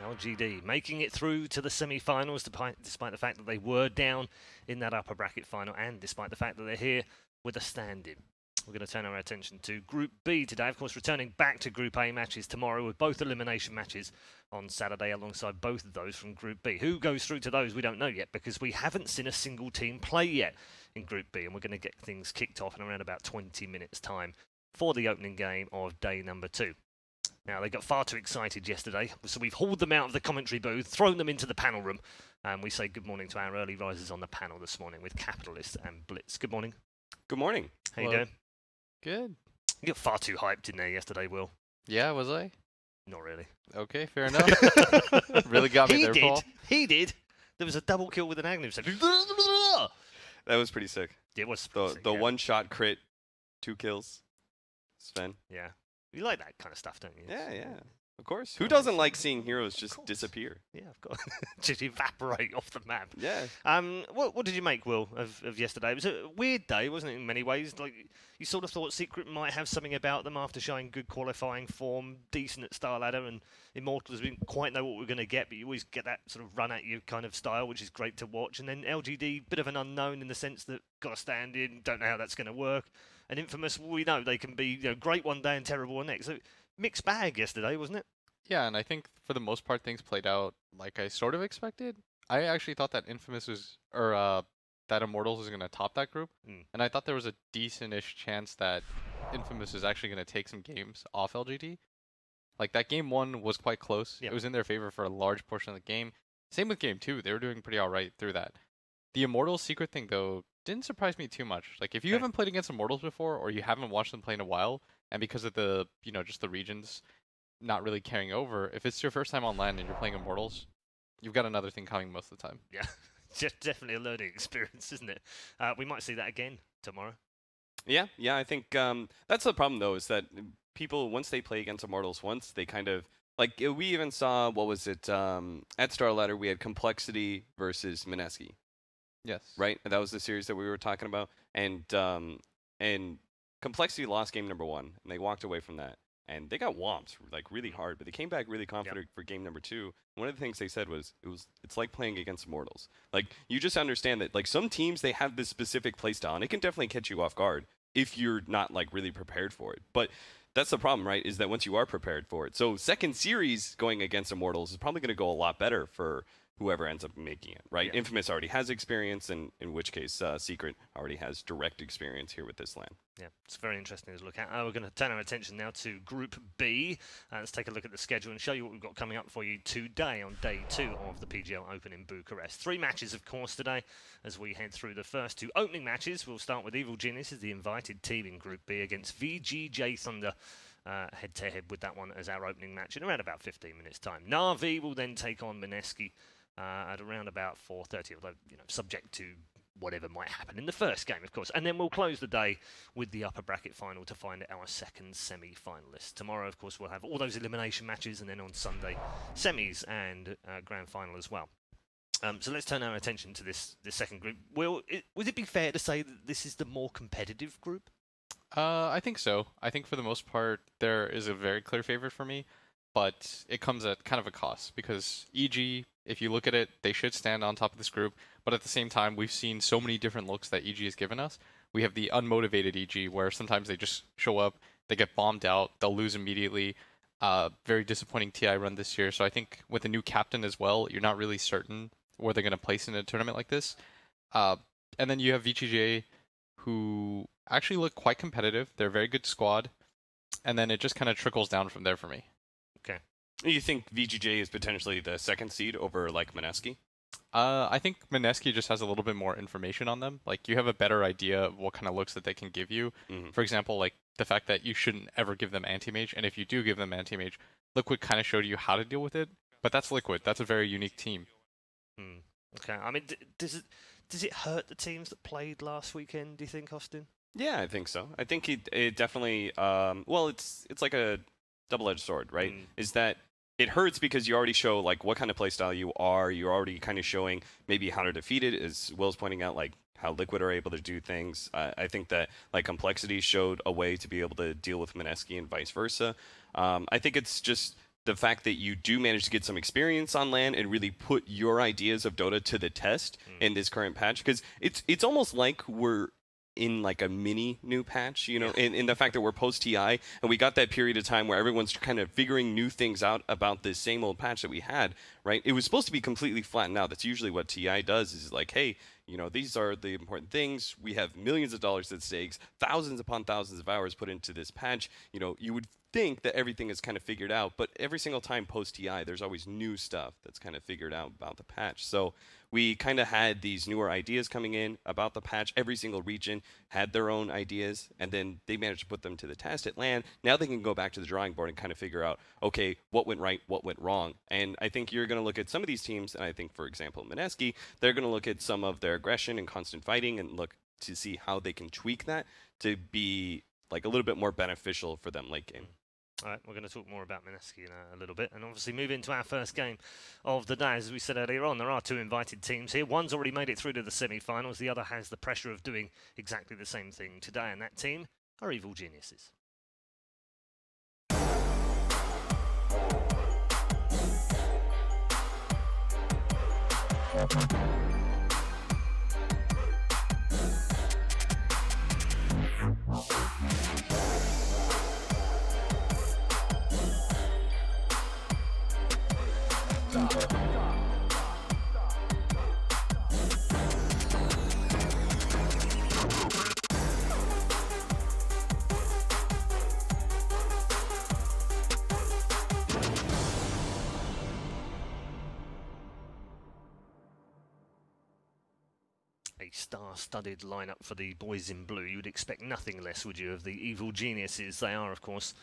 LGD making it through to the semi-finals despite the fact that they were down in that upper bracket final and despite the fact that they're here with a stand-in. We're going to turn our attention to Group B today, of course returning back to Group A matches tomorrow with both elimination matches on Saturday alongside both of those from Group B. Who goes through to those we don't know yet because we haven't seen a single team play yet in Group B, and we're going to get things kicked off in around about 20 minutes time for the opening game of day number 2. Now, they got far too excited yesterday, so we've hauled them out of the commentary booth, thrown them into the panel room, and we say good morning to our early risers on the panel this morning with Capitalist and Blitz. Good morning. Good morning. How you doing? Good. You got far too hyped in there yesterday, Will. Yeah, was I? Not really. Okay, fair enough. Really got me there, Paul. He did. There was a double kill with an Agnew. That was pretty sick. It was The yeah. one-shot crit, 2 kills. Sven. Yeah. You like that kind of stuff, don't you? Yeah. Of course. Who doesn't like seeing heroes just disappear? Yeah, of course. Just evaporate off the map. Yeah. What did you make, Will, of yesterday? It was a weird day, wasn't it, in many ways? Like, you sort of thought Secret might have something about them after showing good qualifying form, decent at Star Ladder, and Immortals, we didn't quite know what we were going to get, but you always get that sort of run-at-you kind of style, which is great to watch. And then LGD, bit of an unknown in the sense that got to stand in, don't know how that's going to work. And Infamous, we know they can be great one day and terrible the next. So, mixed bag yesterday, wasn't it? Yeah, and I think for the most part things played out like I sort of expected. I actually thought that Infamous was, or that Immortals was going to top that group, and I thought there was a decent-ish chance that Infamous is actually going to take some games off LGD. Like, that game 1 was quite close. Yep. It was in their favor for a large portion of the game. Same with game 2. They were doing pretty alright through that. The Immortals Secret thing, though, didn't surprise me too much. Like, if you haven't played against Immortals before, or you haven't watched them play in a while, and because of the, just the regions not really carrying over, if it's your first time online and you're playing Immortals, you've got another thing coming most of the time. Yeah, just definitely a learning experience, isn't it? We might see that again tomorrow. Yeah, I think that's the problem, though, is that people, once they play against Immortals, once they kind of, like, we even saw, what was it, at Star Ladder, we had Complexity versus Mineski. Yes. Right? That was the series that we were talking about. And Complexity lost game number 1, and they walked away from that. And they got whomped like really hard, but they came back really confident for game number 2. One of the things they said was it's like playing against Immortals. Like, you just understand that like some teams, they have this specific playstyle, and it can definitely catch you off guard if you're not like really prepared for it. But that's the problem, right? Is that once you are prepared for it, so second series going against Immortals is probably going to go a lot better for whoever ends up making it, right? Yeah. Infamous already has experience, and in which case Secret already has direct experience here with this LAN. Yeah, it's very interesting to look at. We're going to turn our attention now to Group B. Let's take a look at the schedule and show you what we've got coming up for you today on day 2 of the PGL Open in Bucharest. 3 matches, of course, today as we head through the first 2 opening matches. We'll start with Evil Genius as the invited team in Group B against VG.J Thunder. Head-to-head with that one as our opening match in around about 15 minutes' time. Na'Vi will then take on Mineski at around about 4:30, although subject to whatever might happen in the first game, of course. And then we'll close the day with the upper bracket final to find our second semi-finalist. Tomorrow, of course, we'll have all those elimination matches, and then on Sunday, semis and grand final as well. So let's turn our attention to this second group. Will, would it be fair to say that this is the more competitive group? I think so. I think for the most part, there is a very clear favorite for me, but it comes at kind of a cost because EG, if you look at it, they should stand on top of this group, but at the same time, we've seen so many different looks that EG has given us. We have the unmotivated EG, where sometimes they just show up, they get bombed out, they'll lose immediately. Very disappointing TI run this year, so I think with a new captain as well, you're not really certain where they're going to place in a tournament like this. And then you have VG.J, who actually look quite competitive. They're a very good squad, and then it just kind of trickles down from there for me. Okay. You think VG.J is potentially the second seed over like Mineski? I think Mineski just has a little bit more information on them. Like, you have a better idea of what kind of looks that they can give you. For example, like the fact that you shouldn't ever give them anti-mage, and if you do give them anti-mage, Liquid kind of showed you how to deal with it. But that's Liquid. That's a very unique team. Okay. I mean, does it hurt the teams that played last weekend, do you think, Austin? Yeah, I think so. I think it definitely, well, it's like a double-edged sword, right? Is that it hurts because you already show like what kind of playstyle you are. You're already kind of showing maybe how to defeat it, as Will's pointing out, like how Liquid are able to do things. I think that like Complexity showed a way to be able to deal with Mineski and vice versa. I think it's just the fact that you do manage to get some experience on LAN and really put your ideas of Dota to the test in this current patch, because it's almost like we're in like a mini new patch, you know, in the fact that we're post TI and we got that period of time where everyone's kind of figuring new things out about this same old patch that we had, right? It was supposed to be completely flattened out. That's usually what TI does, is like, hey, you know, these are the important things. We have millions of dollars at stake, thousands upon thousands of hours put into this patch. You know, you would think that everything is kind of figured out, but every single time post TI, there's always new stuff that's kind of figured out about the patch. So we kind of had these newer ideas coming in about the patch. Every single region had their own ideas, and then they managed to put them to the test at LAN. Now they can go back to the drawing board and kind of figure out, okay, what went right, what went wrong. And I think you're going to look at some of these teams, and I think, for example, Mineski, they're going to look at some of their aggression and constant fighting and look to see how they can tweak that to be like a little bit more beneficial for them late game. All right, we're going to talk more about Mineski in a little bit, and obviously move into our first game of the day. As we said earlier on, there are two invited teams here. One's already made it through to the semi-finals. The other has the pressure of doing exactly the same thing today, and that team are Evil Geniuses. A star-studded lineup for the boys in blue. You would expect nothing less, would you, of the Evil Geniuses? They are, of course,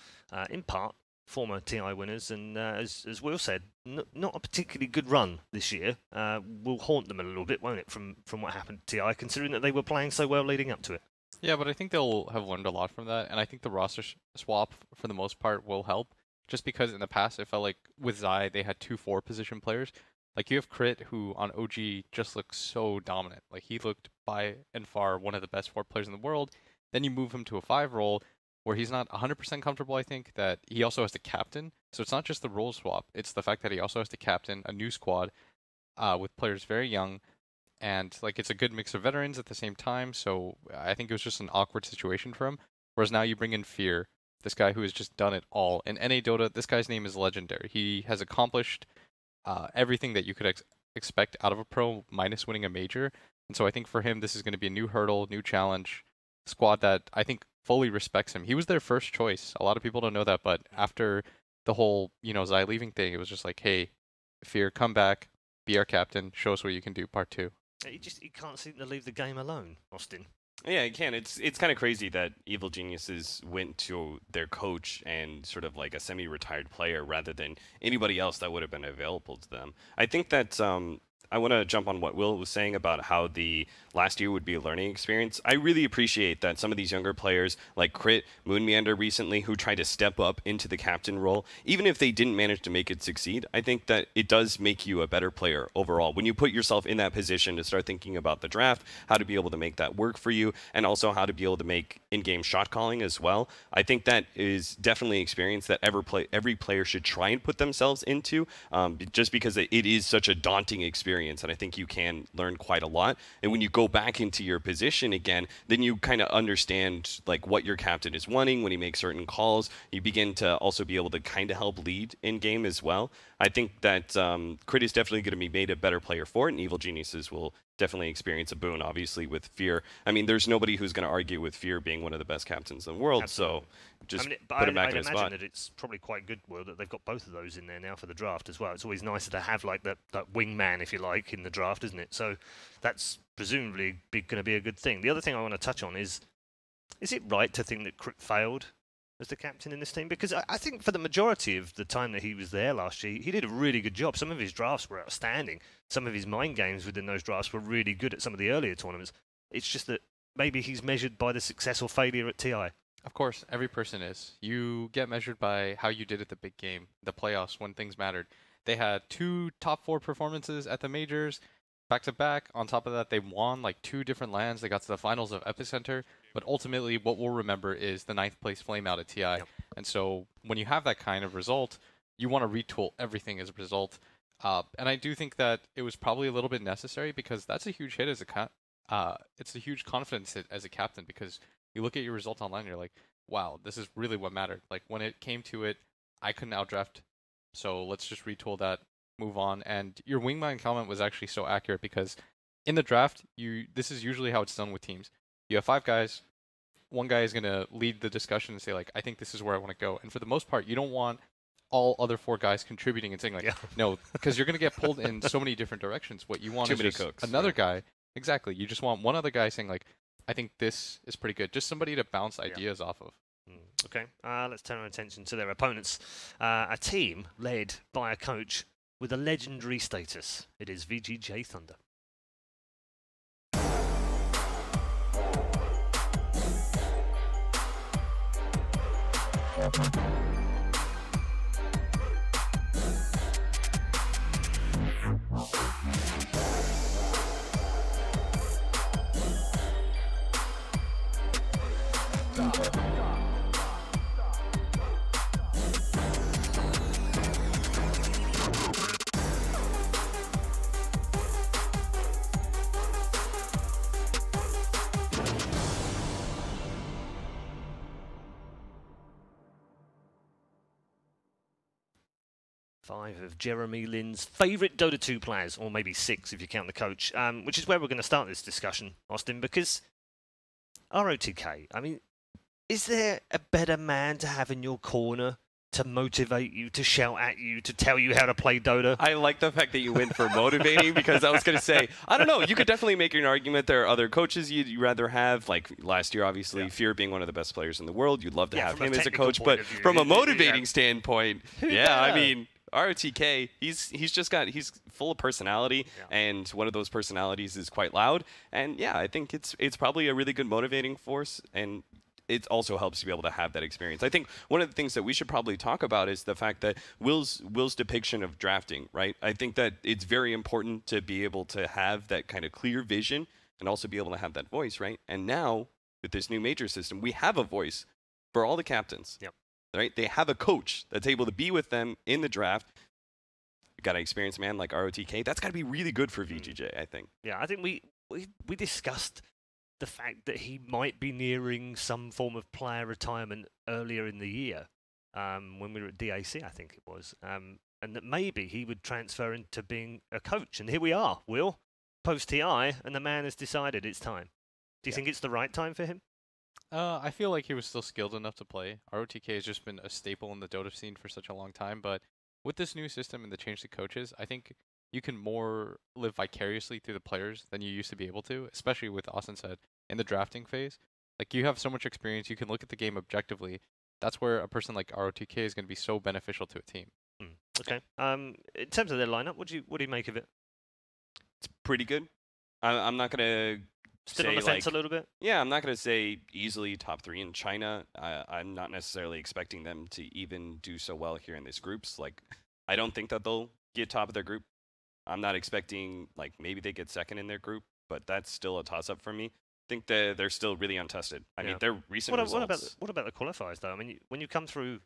in part former TI winners, and as Will said, not a particularly good run this year. Will haunt them a little bit, won't it, from what happened to TI, considering that they were playing so well leading up to it. Yeah, but I think they'll have learned a lot from that, and I think the roster swap, for the most part, will help, just because in the past it felt like with Zai they had 2 4-position players. Like, you have Crit, who on OG just looks so dominant. Like, he looked by and far one of the best 4 players in the world. Then you move him to a 5 role, where he's not 100% comfortable, I think, that he also has to captain. So it's not just the role swap, it's the fact that he also has to captain a new squad with players very young. And, like, it's a good mix of veterans at the same time, so I think it was just an awkward situation for him. Whereas now you bring in Fear, this guy who has just done it all. In NA Dota, this guy's name is legendary. He has accomplished everything that you could expect out of a pro, minus winning a major. And so I think for him, this is going to be a new hurdle, new challenge, squad that I think fully respects him. He was their first choice. A lot of people don't know that, but after the whole, Zai leaving thing, it was just like, hey, Fear, come back, be our captain, show us what you can do, part 2. He can't seem to leave the game alone, Austin. Yeah, it can. It's kind of crazy that Evil Geniuses went to their coach and sort of like a semi-retired player rather than anybody else that would have been available to them. I think that I want to jump on what Will was saying about how the last year would be a learning experience. I really appreciate that some of these younger players, like Crit, Moon Meander recently, who tried to step up into the captain role, even if they didn't manage to make it succeed, I think that it does make you a better player overall. When you put yourself in that position to start thinking about the draft, how to be able to make that work for you, and also how to be able to make in-game shot calling as well, I think that is definitely an experience that every player should try and put themselves into, just because it is such a daunting experience, and I think you can learn quite a lot. And when you go back into your position again, then you kind of understand like what your captain is wanting when he makes certain calls. You begin to also be able to kind of help lead in game as well. I think that Crit is definitely going to be made a better player for it, and Evil Geniuses will definitely experience a boon, obviously, with Fear. I mean, there's nobody who's going to argue with Fear being one of the best captains in the world, Absolutely. So just put him back in his spot. I'd imagine that it's probably quite good, Will, that they've got both of those in there now for the draft as well. It's always nicer to have like that wingman, if you like, in the draft, isn't it? So that's presumably going to be a good thing. The other thing I want to touch on is it right to think that Crit failed as the captain in this team? Because I think for the majority of the time that he was there last year, he did a really good job. Some of his drafts were outstanding. Some of his mind games within those drafts were really good at some of the earlier tournaments. It's just that maybe he's measured by the success or failure at TI. Of course, every person is. You get measured by how you did at the big game, the playoffs, when things mattered. They had 2 top 4 performances at the majors, back-to-back. On top of that, they won like 2 different lands. They got to the finals of Epicenter. But ultimately, what we'll remember is the 9th place flameout at TI. Yep. And so when you have that kind of result, you want to retool everything as a result. And I do think that it was probably a little bit necessary because that's a huge hit as it's a huge confidence hit as a captain because you look at your result online and you're like, wow, this is really what mattered. Like when it came to it, I couldn't outdraft, so let's just retool that, move on. And your wingman comment was actually so accurate because in the draft, this is usually how it's done with teams. You have 5 guys. One guy is going to lead the discussion and say, like, I think this is where I want to go. And for the most part, you don't want all other 4 guys contributing and saying, like, no, because you're going to get pulled in so many different directions. What you want is just another guy. Exactly. You just want one other guy saying, like, I think this is pretty good. Just somebody to bounce ideas off of. Okay, let's turn our attention to their opponents. A team led by a coach with a legendary status. It is VG.J Thunder. Five of Jeremy Lin's favourite Dota 2 players, or maybe 6 if you count the coach, which is where we're going to start this discussion, Austin, because ROTK, I mean, is there a better man to have in your corner to motivate you, to shout at you, to tell you how to play Dota? I like the fact that you went for motivating because I was going to say, I don't know, you could definitely make an argument there are other coaches you'd rather have, like last year, obviously, Fear being one of the best players in the world. You'd love to have him as a coach, but from a motivating standpoint, I mean, ROTK, he's full of personality, and one of those personalities is quite loud. And yeah, I think it's probably a really good motivating force, and it also helps to be able to have that experience. I think one of the things that we should probably talk about is the fact that Will's depiction of drafting, right? I think that it's very important to be able to have that kind of clear vision and also be able to have that voice, right? And now with this new major system, we have a voice for all the captains. Right? They have a coach that's able to be with them in the draft. You got an experienced man like ROTK. That's got to be really good for VG.J, I think. Yeah, I think we discussed the fact that he might be nearing some form of player retirement earlier in the year when we were at DAC, I think it was, and that maybe he would transfer into being a coach. And here we are, Will, post-TI, and the man has decided it's time. Do you think it's the right time for him? I feel like he was still skilled enough to play. ROTK has just been a staple in the Dota scene for such a long time, but with this new system and the change to coaches, I think you can more live vicariously through the players than you used to be able to, especially with Austin said, in the drafting phase. Like, you have so much experience, you can look at the game objectively. That's where a person like ROTK is going to be so beneficial to a team. Okay. In terms of their lineup, what do you make of it? It's pretty good. I'm not going to Still on the fence a little bit? Yeah, I'm not going to say easily top 3 in China. I'm not necessarily expecting them to even do so well here in these groups. Like, I don't think that they'll get top of their group. I'm not expecting, like, maybe they get second in their group, but that's still a toss-up for me. I think that they're still really untested. I mean, their recent results... What about the qualifiers, though? I mean, when you come through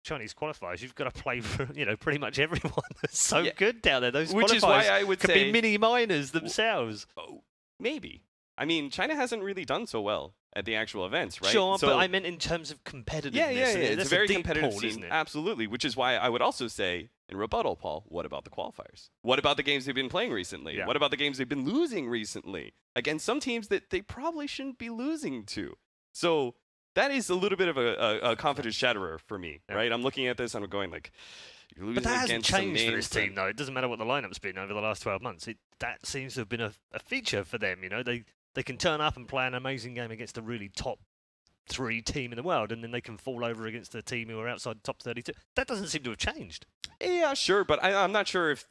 Chinese qualifiers, you've got to play for, pretty much everyone. That's so good down there. Those Which qualifiers is why I would could say, be mini-minors themselves. Oh, maybe. I mean, China hasn't really done so well at the actual events, right? Sure, so, but I meant in terms of competitiveness. Yeah. It's a very competitive pool, scene, isn't it? Absolutely. Which is why I would also say, in rebuttal, Paul, what about the qualifiers? What about the games they've been playing recently? What about the games they've been losing recently against some teams that they probably shouldn't be losing to? So that is a little bit of a confidence shatterer for me, right? I'm looking at this and I'm going like, you're losing but that hasn't against changed for this team, though. It doesn't matter what the lineup's been over the last 12 months. That seems to have been a feature for them. They can turn up and play an amazing game against a really top 3 team in the world, and then they can fall over against a team who are outside the top 32. That doesn't seem to have changed. Yeah, sure, but I'm not sure if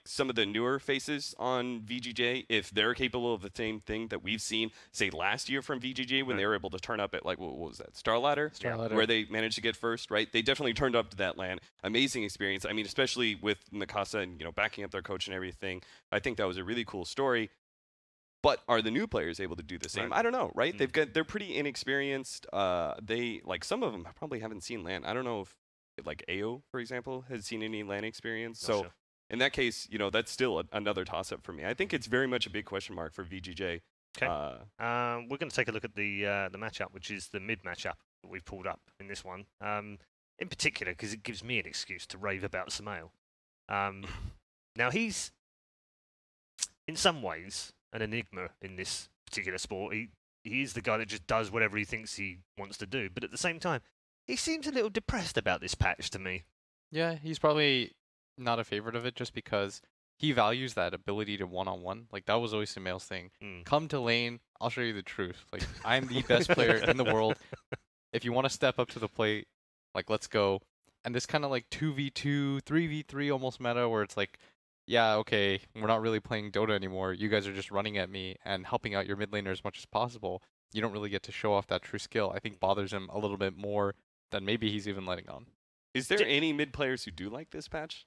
some of the newer faces on VG.J, if they're capable of the same thing that we've seen, say, last year from VG.J when they were able to turn up at, like, what was that, Star Ladder? Where they managed to get first, right? They definitely turned up to that LAN. Amazing experience. I mean, especially with Mikasa and, backing up their coach and everything. I think that was a really cool story. But are the new players able to do the same? I don't know, right? They're pretty inexperienced. Some of them probably haven't seen LAN. I don't know if like AO, for example, has seen any LAN experience. Not So sure. in that case, that's still another toss-up for me. I think it's very much a big question mark for VG.J. Okay. We're going to take a look at the matchup, which is the mid matchup that we've pulled up in this one. In particular, because it gives me an excuse to rave about Samael. Now he's, in some ways, an enigma in this particular sport. He is the guy that just does whatever he thinks he wants to do. But at the same time, he seems a little depressed about this patch to me. Yeah, he's probably not a favorite of it just because he values that ability to one-on-one. Like, that was always Samael's thing. Come to lane, I'll show you the truth. Like, I'm the best player in the world. If you want to step up to the plate, like, let's go. And this kind of like 2v2, 3v3 almost meta where it's like, yeah, okay, we're not really playing Dota anymore. You guys are just running at me and helping out your mid laner as much as possible. You don't really get to show off that true skill. I think bothers him a little bit more than maybe he's even letting on. Is there any mid players who do like this patch?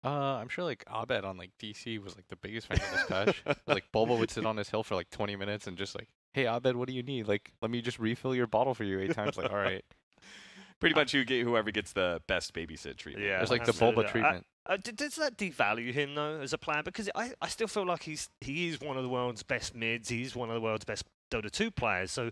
I'm sure like Abed on like DC was like the biggest fan of this patch. Like Bulba would sit on his hill for like 20 minutes and just like, hey Abed, what do you need? Like, let me just refill your bottle for you 8 times. Like, all right. Pretty much you get whoever gets the best babysit treatment. Yeah, There's like the absolutely. Bulba treatment. Does that devalue him though as a player? Because I still feel like he is one of the world's best mids. He's one of the world's best Dota 2 players. So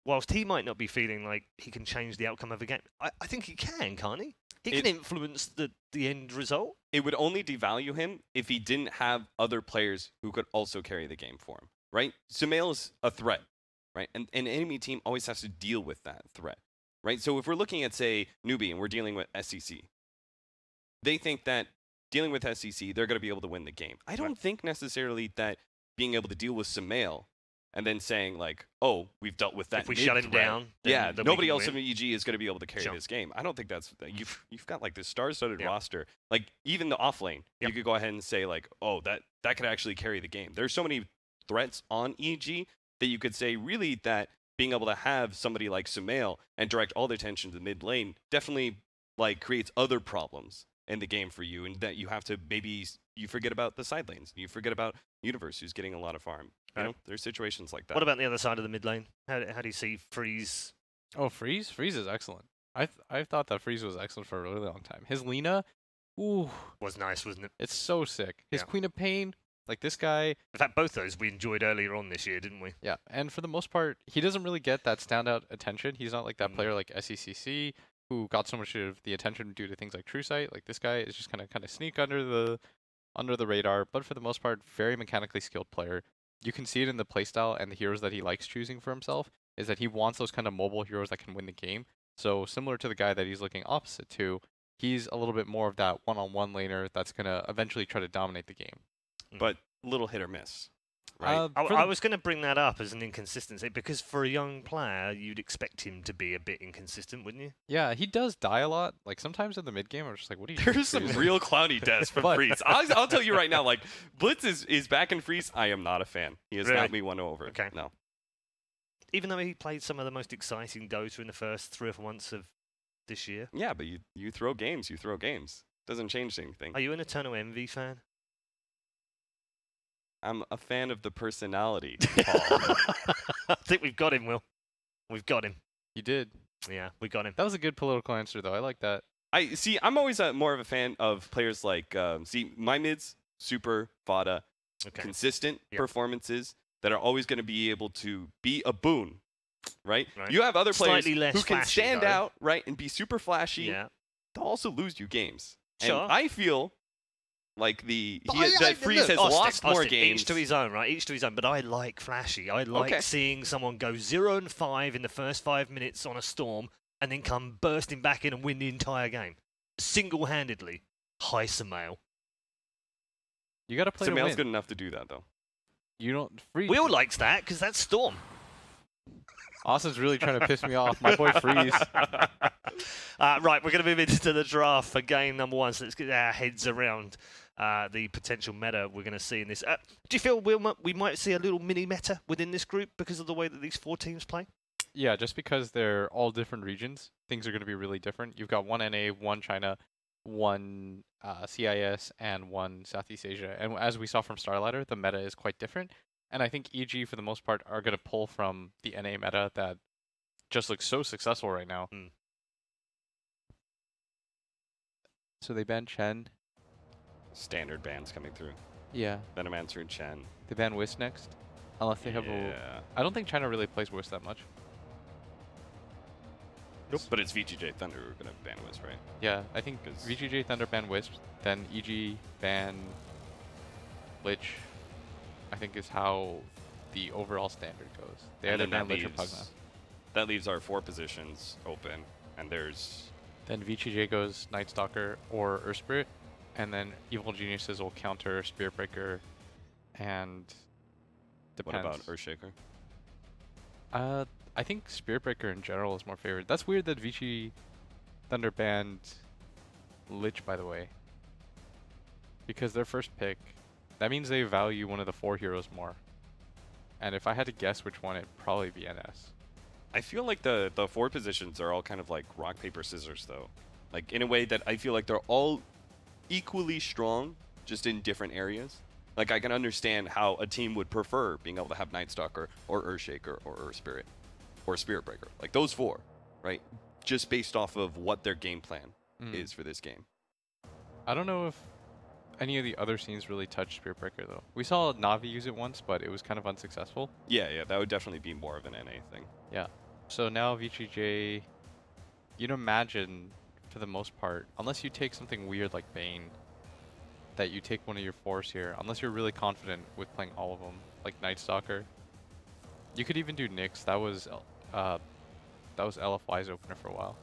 whilst he might not be feeling like he can change the outcome of a game, I think he can, can't he? He can influence the end result. It would only devalue him if he didn't have other players who could also carry the game for him, right? Sumail is a threat, right? And an enemy team always has to deal with that threat, right? So if we're looking at, say, Newbie and we're dealing with SCC, they think that dealing with SCC, they're going to be able to win the game. I don't think necessarily that being able to deal with Sumail and then saying like, oh, we've dealt with that. If we shut him down, yeah, then nobody we can else win. in EG is going to be able to carry this game. I don't think that's you've got like this star-studded roster. Like even the off lane, you could go ahead and say like, oh, that could actually carry the game. There's so many threats on EG that you could say really that being able to have somebody like Sumail and direct all their attention to the mid lane definitely like creates other problems in the game for you, and that you have to maybe you forget about the side lanes, you forget about Universe who's getting a lot of farm. You know, there's situations like that. What about the other side of the mid lane? How do you see Freeze? Oh, Freeze? Freeze is excellent. I thought that Freeze was excellent for a really long time. His Lina, ooh, Was nice, wasn't it? it's so sick. His Queen of Pain, like this guy. In fact, both those we enjoyed earlier on this year, didn't we? Yeah, and for the most part, he doesn't really get that standout attention. He's not like that player like SECC who got so much of the attention due to things like True Sight. Like this guy is just kind of sneak under the radar, but for the most part, very mechanically skilled player. You can see it in the playstyle and the heroes that he likes choosing for himself, is that he wants those kind of mobile heroes that can win the game. So similar to the guy that he's looking opposite to, he's a little bit more of that one-on-one laner that's going to eventually try to dominate the game. But little hit or miss, right? I was going to bring that up as an inconsistency because for a young player, you'd expect him to be a bit inconsistent, wouldn't you? Yeah, he does die a lot. Like sometimes in the mid game, I'm just like, what are you? There's some real clowny deaths from Freeze. I'll tell you right now, like Blitz is back in Freeze. I am not a fan. He has Really? got me won over. Okay. No. Even though he played some of the most exciting Dota in the first 3 or 4 months of this year. Yeah, but you throw games. You throw games. Doesn't change anything. Are you an Eternal Envy fan? I'm a fan of the personality, Paul. I think we've got him, Will. We've got him. You did. Yeah, we got him. That was a good political answer, though. I like that. I see. I'm always more of a fan of players like my mids, super Vada, consistent performances that are always going to be able to be a boon, right? You have other players Slightly less who can flashy, stand though. out, right, and be super flashy. Yeah. They'll also lose you games. Sure. And I feel like that Freeze has Austin, lost more Austin, games. Each to his own, right? Each to his own. But I like flashy. I like seeing someone go 0-5 in the first 5 minutes on a storm and then come bursting back in and win the entire game. Single-handedly. Hi, Samael. You got to play to Samael's win. good enough to do that, though. You don't. Freeze. Will likes that because that's Storm. Austin's really trying to piss me off. My boy Freeze. Right, we're going to move into the draft for game number 1. So let's get our heads around the potential meta we're going to see in this. Do you feel we might see a little mini meta within this group because of the way that these 4 teams play? Yeah, just because they're all different regions, things are going to be really different. You've got 1 NA, 1 China, 1 CIS, and 1 Southeast Asia. And as we saw from Starlighter, the meta is quite different. And I think EG, for the most part, are going to pull from the NA meta that just looks so successful right now. So they banned Chen. Standard bans coming through. Yeah. Venomancer and Chen. They ban Wisp next. Unless they have a... Yeah. I don't think China really plays Wisp that much. Nope. But it's VG.J Thunder who are going to ban Wisp, right? Yeah, I think VG.J Thunder ban Wisp, then EG ban Lich, I think is how the overall standard goes. They either ban Lich or Pugna. That leaves our 4 positions open, and there's... Then VG.J goes Night Stalker or Earth Spirit, and then Evil Geniuses will counter Spirit Breaker, and depends. What about Earthshaker? I think Spirit Breaker in general is more favored. That's weird that VG Thunder banned Lich, by the way, because their first pick, that means they value one of the 4 heroes more. And if I had to guess which one, it'd probably be NS. I feel like the 4 positions are all kind of like rock, paper, scissors, though. Like, in a way that I feel like they're all equally strong, just in different areas. Like, I can understand how a team would prefer being able to have Night Stalker or Earthshaker or Earth Spirit or Spirit Breaker. Like, those 4, right? Just based off of what their game plan is for this game. I don't know if any of the other scenes really touched Spirit Breaker, though. We saw Navi use it once, but it was kind of unsuccessful. Yeah, that would definitely be more of an NA thing. Yeah. So now VG.J, you'd imagine, for the most part, unless you take something weird like Bane, that you take one of your 4s here, unless you're really confident with playing all of them, like Night Stalker. You could even do Nyx. That was LFY's opener for a while.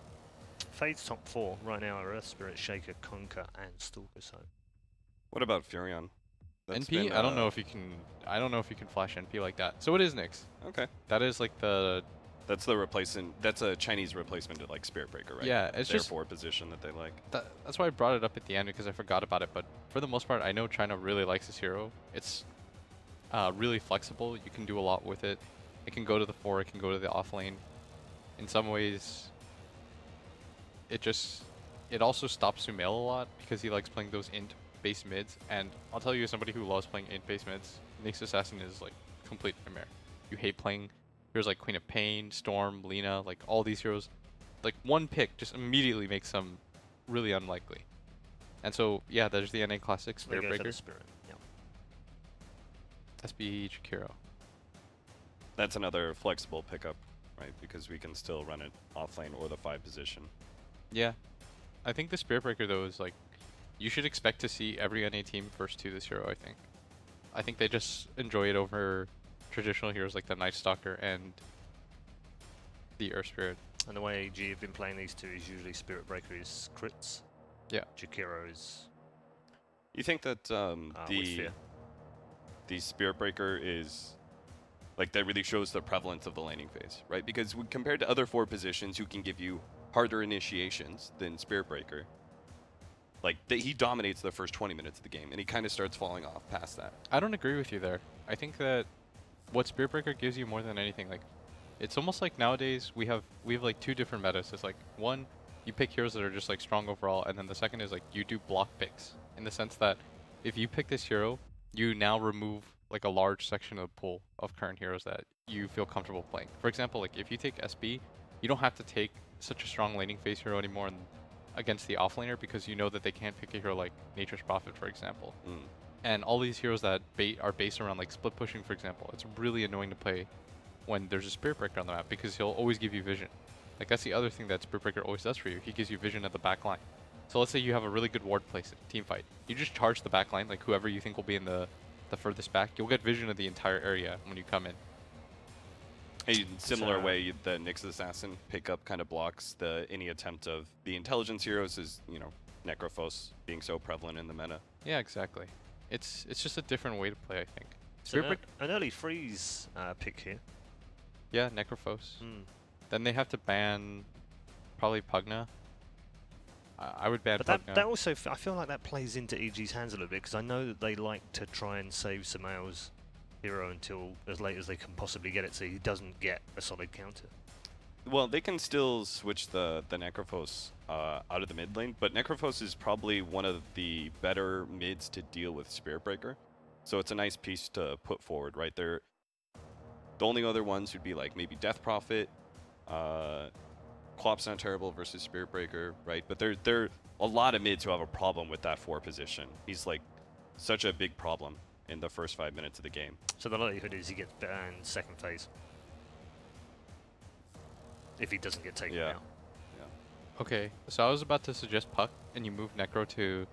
Fade's top 4 right now are Earth Spirit, Shaker, Conquer, and Stalker. So. What about Furion? That's NP? I don't know if you can. I don't know if you can flash NP like that. So it is Nyx. Okay. That is like the. That's the replacement. That's a Chinese replacement to like Spirit Breaker, right? Yeah, it's their just 4 position that they like. That's why I brought it up at the end, because I forgot about it. But for the most part, I know China really likes this hero. It's really flexible. You can do a lot with it. It can go to the 4. It can go to the off lane. In some ways, it also stops Sumail a lot because he likes playing those int base mids. And I'll tell you, as somebody who loves playing int base mids, Nyx Assassin is like complete nightmare. You hate playing heroes like Queen of Pain, Storm, Lina, like all these heroes. Like one pick just immediately makes them really unlikely. And so yeah, there's the NA Classic Spirit Breaker. Spirit. Yep. SB Jakiro. That's another flexible pickup, right? Because we can still run it off lane or the 5 position. Yeah. I think the Spirit Breaker, though, is like, you should expect to see every NA team first to this hero, I think. I think they just enjoy it over traditional heroes like the Night Stalker and the Earth Spirit. And the way AG have been playing these 2 is usually Spirit Breaker is crits. Yeah. Jakiro is... You think that the Spirit Breaker is... Like, that really shows the prevalence of the laning phase, right? Because compared to other 4 positions who can give you harder initiations than Spirit Breaker, like, he dominates the first 20 minutes of the game, and he kind of starts falling off past that. I don't agree with you there. I think that what Spirit Breaker gives you more than anything, like, it's almost like nowadays we have like 2 different metas. It's like, one, you pick heroes that are just like strong overall, and then the second is like you do block picks, in the sense that if you pick this hero, you now remove like a large section of the pool of current heroes that you feel comfortable playing. For example, like if you take SB, you don't have to take such a strong laning phase hero anymore against the offlaner, because you know that they can't pick a hero like Nature's Prophet, for example. And all these heroes that are based around like split pushing, for example, it's really annoying to play when there's a Spirit Breaker on the map, because he'll always give you vision. Like, that's the other thing that Spirit Breaker always does for you. He gives you vision at the back line. So let's say you have a really good ward place in team fight. You just charge the back line, like whoever you think will be in the furthest back. You'll get vision of the entire area when you come in. A similar way, the Nyx Assassin pickup kind of blocks any attempt of the intelligence heroes, is, you know, Necrophos being so prevalent in the meta. Yeah, exactly. It's just a different way to play, I think. So an early freeze pick here. Yeah, Necrophos. Then they have to ban probably Pugna. I would ban Pugna. That also, I feel like that plays into EG's hands a little bit, because I know that they like to try and save Sumail's hero until as late as they can possibly get it, so he doesn't get a solid counter. Well, they can still switch the Necrophos out of the mid lane, but Necrophos is probably one of the better mids to deal with Spirit Breaker. So it's a nice piece to put forward, right? The only other ones would be like maybe Death Prophet. Clop's not terrible versus Spirit Breaker, right? But they're a lot of mids who have a problem with that 4 position. He's like such a big problem in the first 5 minutes of the game. So the likelihood is he gets better in second phase. If he doesn't get taken out. Okay, so I was about to suggest Puck, and you move Necro to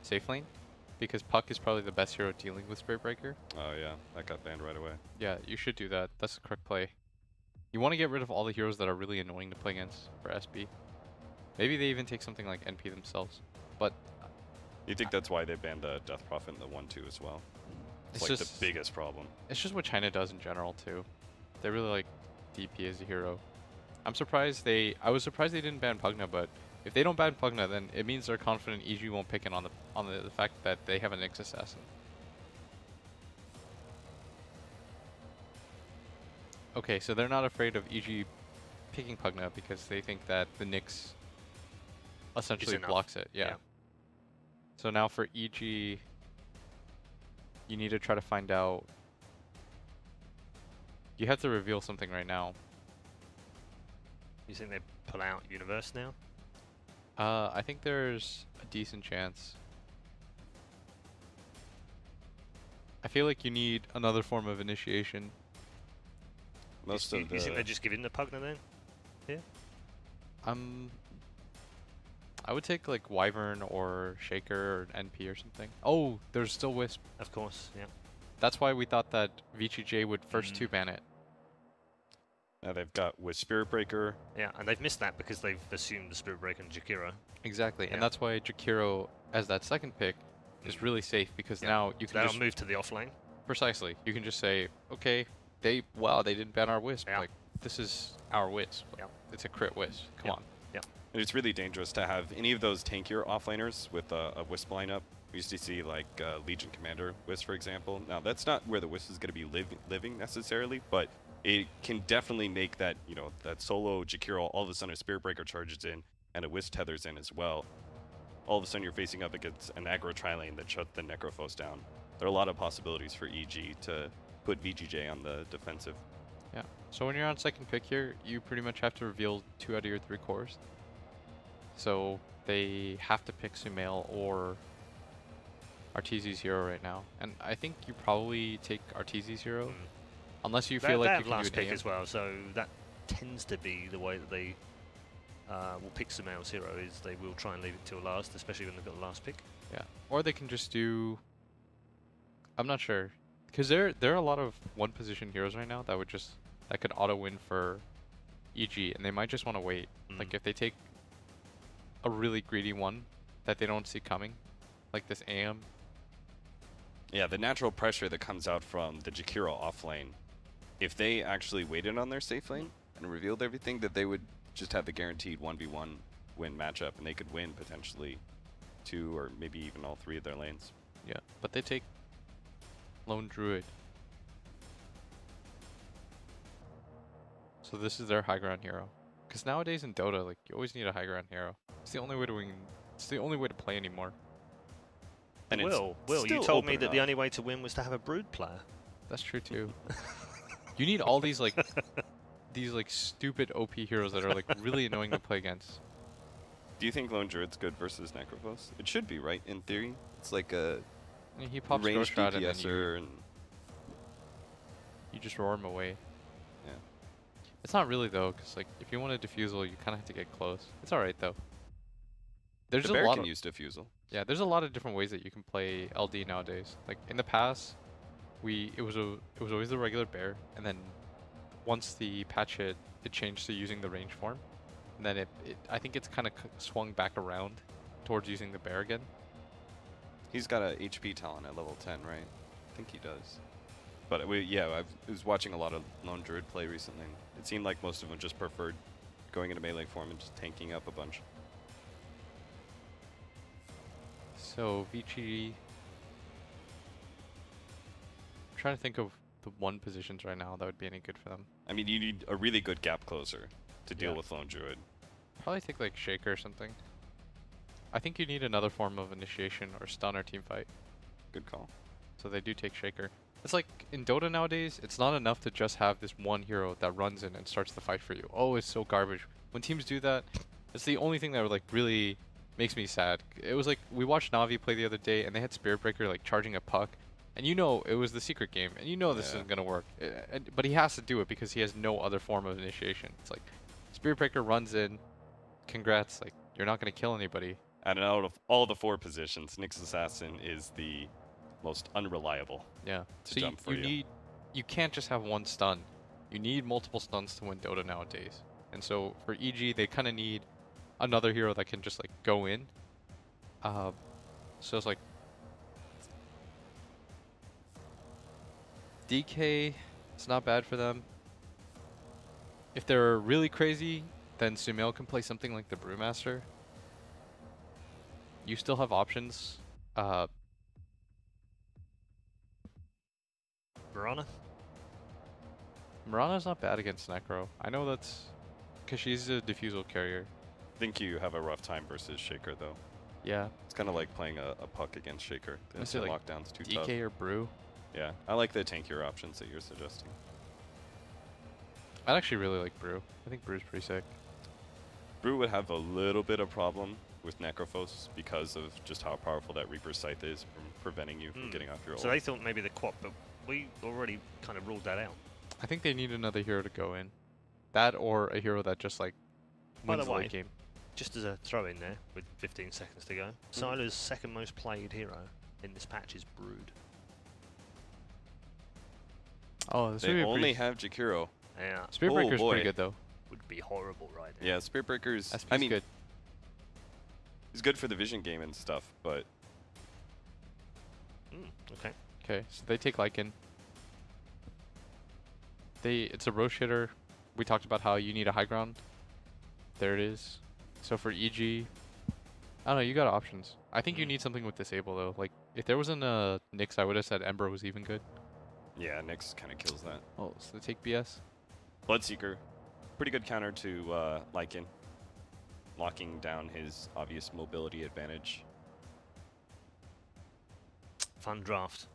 safe lane, because Puck is probably the best hero dealing with Spirit Breaker. Oh yeah, that got banned right away. Yeah, you should do that. That's the correct play. You want to get rid of all the heroes that are really annoying to play against for SB. Maybe they even take something like NP themselves. But you think that's why they banned Death Prophet in the 1-2 as well? It's like the biggest problem. It's just what China does in general too. They really like DP as a hero. I was surprised they didn't ban Pugna, but if they don't ban Pugna, then it means they're confident EG won't pick in on the fact that they have a Nyx assassin. Okay, so they're not afraid of EG picking Pugna because they think that the Nyx essentially blocks it. Yeah. So now for EG, you need to try to find out. You have to reveal something right now. You think they pull out Universe now? I think there's a decent chance. I feel like you need another form of initiation. You think they're just giving the Pugna then? Yeah. I would take like Wyvern or Shaker or NP or something. Oh, there's still Wisp. Of course, yeah. That's why we thought that VG.J would first 2 ban it. Now they've got with Spirit Breaker. Yeah, and they've missed that because they've assumed the Spirit Breaker and Jakiro. Exactly, and that's why Jakiro as that second pick is really safe because now you can just move to the off lane. Precisely. You can just say, okay, they didn't ban our Wisp. Yeah. Like, this is our Wisp. Yeah. It's a crit Wisp. Come on. Yeah. And it's really dangerous to have any of those tankier offlaners with a Wisp lineup. We used to see like Legion Commander Wisp, for example. Now that's not where the Wisp is going to be living necessarily, but it can definitely make that, you know, that solo Jakiro, all of a sudden a Spirit Breaker charges in and a Wisp tethers in as well. All of a sudden you're facing up against an aggro tri-lane that shut the Necrophos down. There are a lot of possibilities for EG to put VG.J on the defensive. Yeah. So when you're on second pick here, you pretty much have to reveal 2 out of your 3 cores. So they have to pick Sumail or Arteezy's hero right now. And I think you probably take Arteezy's hero. Unless you feel like you can last do an pick as well, so that tends to be the way that they will pick Sumail's hero, is they will try and leave it till last, especially when they've got the last pick. Yeah. Or they can just do... I'm not sure. Because there are a lot of one position heroes right now that could auto win for EG, and they might just want to wait. Like if they take a really greedy one that they don't see coming, like this AM. Yeah, the natural pressure that comes out from the Jakiro off lane, if they actually waited on their safe lane and revealed everything, that they would just have the guaranteed 1v1 win matchup, and they could win potentially 2 or maybe even all 3 of their lanes. Yeah, but they take Lone Druid. So this is their high ground hero. Because nowadays in Dota, like, you always need a high ground hero. It's the only way to win. It's the only way to play anymore. And Will, you told me that the only way to win was to have a Brood player. That's true too. You need all these like stupid OP heroes that are like really annoying to play against. Do you think Lone Druid's good versus Necrophos? It should be, right? In theory, it's like a he pops ranged Ghost and then you just roar him away. Yeah. It's not really though, because like if you want a diffusal, you kind of have to get close. It's all right though. There's the bear can use diffusal. Yeah, there's a lot of different ways that you can play LD nowadays. Like in the past, it was always the regular bear, and then once the patch hit, it changed to using the range form, and then I think it's kind of swung back around towards using the bear again. He's got a HP talent at level 10, right? I think he does. But I was watching a lot of Lone Druid play recently. It seemed like most of them just preferred going into melee form and just tanking up a bunch. So VG, I'm trying to think of the one positions right now that would be any good for them. I mean, you need a really good gap closer to deal with Lone Druid. Probably take like Shaker or something. I think you need another form of initiation or stun or team fight. Good call. So they do take Shaker. It's like in Dota nowadays, it's not enough to just have this one hero that runs in and starts the fight for you. Oh, it's so garbage. When teams do that, it's the only thing that like really makes me sad. It was like we watched Navi play the other day, and they had Spirit Breaker like charging a puck, and you know it was the secret game, and you know this isn't gonna work. But he has to do it because he has no other form of initiation. It's like Spirit Breaker runs in, congrats, like you're not gonna kill anybody. And out of all the 4 positions, Nyx Assassin is the most unreliable. Yeah. To So jump for you. you can't just have one stun. You need multiple stuns to win Dota nowadays. And so for EG, they kind of need another hero that can just like go in. So it's like DK, it's not bad for them. If they're really crazy, then Sumail can play something like the Brewmaster. You still have options. Mirana? Mirana's not bad against Necro. I know that's because she's a diffusal carrier. I think you have a rough time versus Shaker, though. Yeah. It's kind of like playing a puck against Shaker. The I say like lockdown's too DK tough. or Brew. Yeah, I like the tankier options that you're suggesting. I'd actually really like Brew. I think Brew's pretty sick. Brew would have a little bit of problem with Necrophos because of just how powerful that Reaper's Scythe is from preventing you from getting off your ult. So they thought maybe the Quap, but we already kind of ruled that out. I think they need another hero to go in. That or a hero that just like By wins the the way, late game. just as a throw in there with 15 seconds to go, Sylar's second most played hero in this patch is Brood. Oh, this would They be only pretty have Jakiro. Yeah, Spirit Oh, Breaker's boy. pretty good though. would be horrible right now. Yeah, Spirit Breaker's. SP's I mean, good. he's good for the vision game and stuff, but Okay. Okay, so they take Lycan. It's a Roche hitter. We talked about how you need a high ground. There it is. So for EG, I don't know, you got options. I think you need something with Disable though. Like if there wasn't a Nyx, I would have said Ember was even good. yeah, Nyx kind of kills that. Oh, so they take BS. Bloodseeker, pretty good counter to Lycan, locking down his obvious mobility advantage. Fun draft.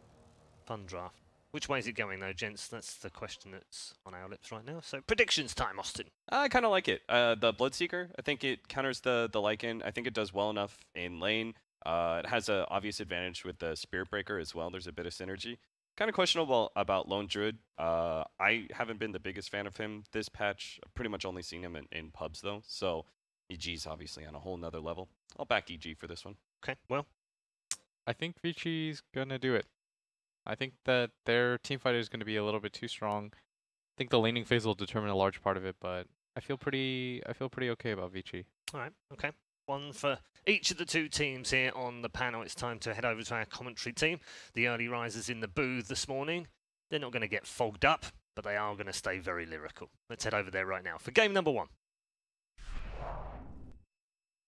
Fun draft. Which way is it going though, gents? That's the question that's on our lips right now. So predictions time, Austin. I kind of like it. The Bloodseeker, I think it counters the Lycan. I think it does well enough in lane. It has an obvious advantage with the Spirit Breaker as well. There's a bit of synergy. Kind of questionable about Lone Druid. I haven't been the biggest fan of him this patch. I've pretty much only seen him in pubs though. So EG's obviously on a whole nother level. I'll back EG for this one. Okay, well, I think Vichi's gonna do it. I think that their team fight is going to be a little bit too strong. I think the laning phase will determine a large part of it, but I feel pretty okay about Vici. all right, okay. One for each of the two teams here on the panel. It's time to head over to our commentary team. The early risers in the booth this morning. They're not going to get fogged up, but they are going to stay very lyrical. Let's head over there right now for game number 1.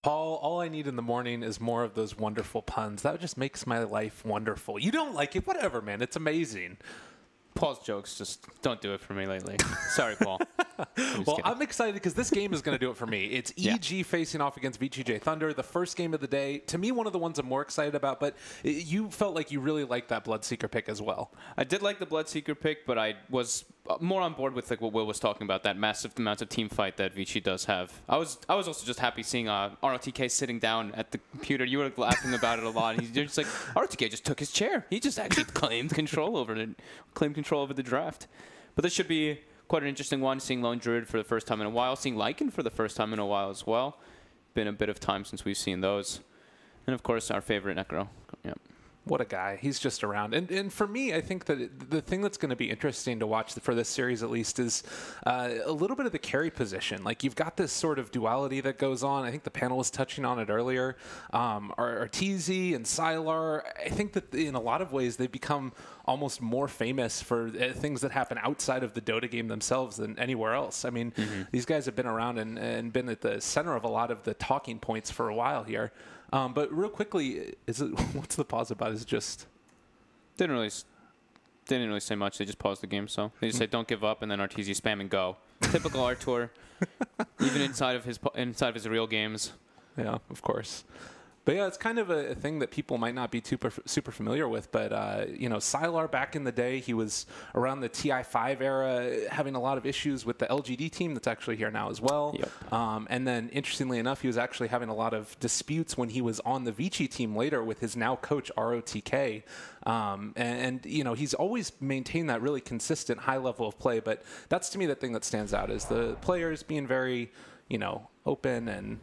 Paul, all I need in the morning is more of those wonderful puns. That just makes my life wonderful. You don't like it? Whatever, man. It's amazing. Paul's jokes just don't do it for me lately. Sorry, Paul. Well, I'm excited because this game is going to do it for me. It's Yeah. EG facing off against VG.J Thunder, the first game of the day. To me, one of the ones I'm more excited about, but you felt like you really liked that Bloodseeker pick as well. I did like the Bloodseeker pick, but I was more on board with like what Will was talking about, that massive amount of team fight that Vici does have. I was also just happy seeing ROTK sitting down at the computer. You were laughing about it a lot. He's just like, ROTK just took his chair. He just actually claimed control over the draft. But this should be quite an interesting one, seeing Lone Druid for the first time in a while, seeing Lycan for the first time in a while as well. Been a bit of time since we've seen those. And of course, our favorite Necro. Yep. What a guy. He's just around. And for me, I think that the thing that's going to be interesting to watch for this series at least is a little bit of the carry position. Like you've got this sort of duality that goes on. I think the panel was touching on it earlier. Arteezy and Sylar, I think that in a lot of ways they've become almost more famous for things that happen outside of the Dota game themselves than anywhere else. I mean, these guys have been around and been at the center of a lot of the talking points for a while here. But real quickly, what's the pause about? Is it just They didn't really say much. They just paused the game, so they just said don't give up, and then Arteezy spam and go. Typical Artur, even inside of his real games. Yeah, of course. But yeah, it's kind of a thing that people might not be super familiar with. But, you know, Sylar back in the day, he was around the TI5 era having a lot of issues with the LGD team that's actually here now as well. Yep. And then, interestingly enough, he was actually having a lot of disputes when he was on the VG team later with his now coach, ROTK. And, you know, he's always maintained that really consistent high level of play. But that's, to me, the thing that stands out is the players being very, you know, open and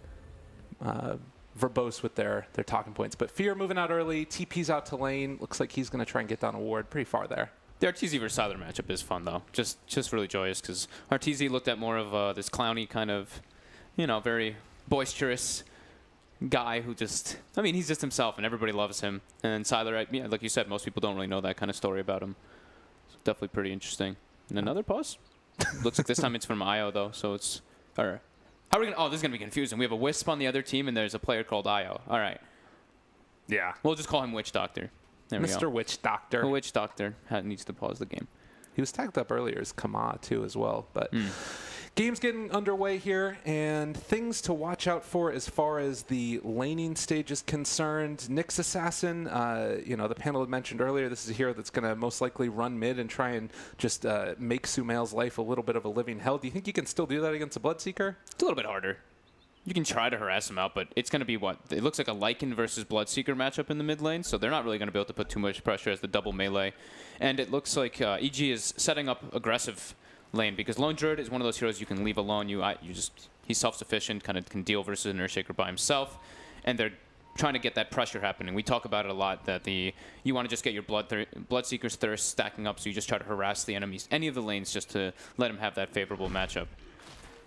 verbose with their talking points. But Fear moving out early, TP's out to lane. Looks like he's going to try and get down a ward pretty far there. The Arteezy versus Sylar matchup is fun, though. Just really joyous, because Arteezy looked at more of this clowny kind of, you know, very boisterous guy who just, I mean, he's just himself, and everybody loves him. And Sylar, yeah, like you said, most people don't really know that kind of story about him. So definitely pretty interesting. And another pause? Looks like this time it's from IO, though, so it's... Or, how are we going to... Oh, this is going to be confusing. We have a Wisp on the other team, and there's a player called IO. All right. Yeah. We'll just call him Witch Doctor. There we go. Mr. Witch Doctor. Witch Doctor needs to pause the game. He was tagged up earlier as Kama, too, as well. But game's getting underway here, and things to watch out for as far as the laning stage is concerned. Nyx Assassin, you know, the panel had mentioned earlier, this is a hero that's going to most likely run mid and try and just make Sumail's life a little bit of a living hell. Do you think you can still do that against a Bloodseeker? It's a little bit harder. You can try to harass him out, but it's going to be what? It looks like a Lycan versus Bloodseeker matchup in the mid lane, so they're not really going to be able to put too much pressure as the double melee. And it looks like EG is setting up aggressive lane, because Lone Druid is one of those heroes you can leave alone. He's self-sufficient, kind of can deal versus an Earthshaker by himself, and they're trying to get that pressure happening. We talk about it a lot, that you want to just get your Bloodseeker's Thirst stacking up, so you just try to harass the enemies, any of the lanes, just to let him have that favorable matchup.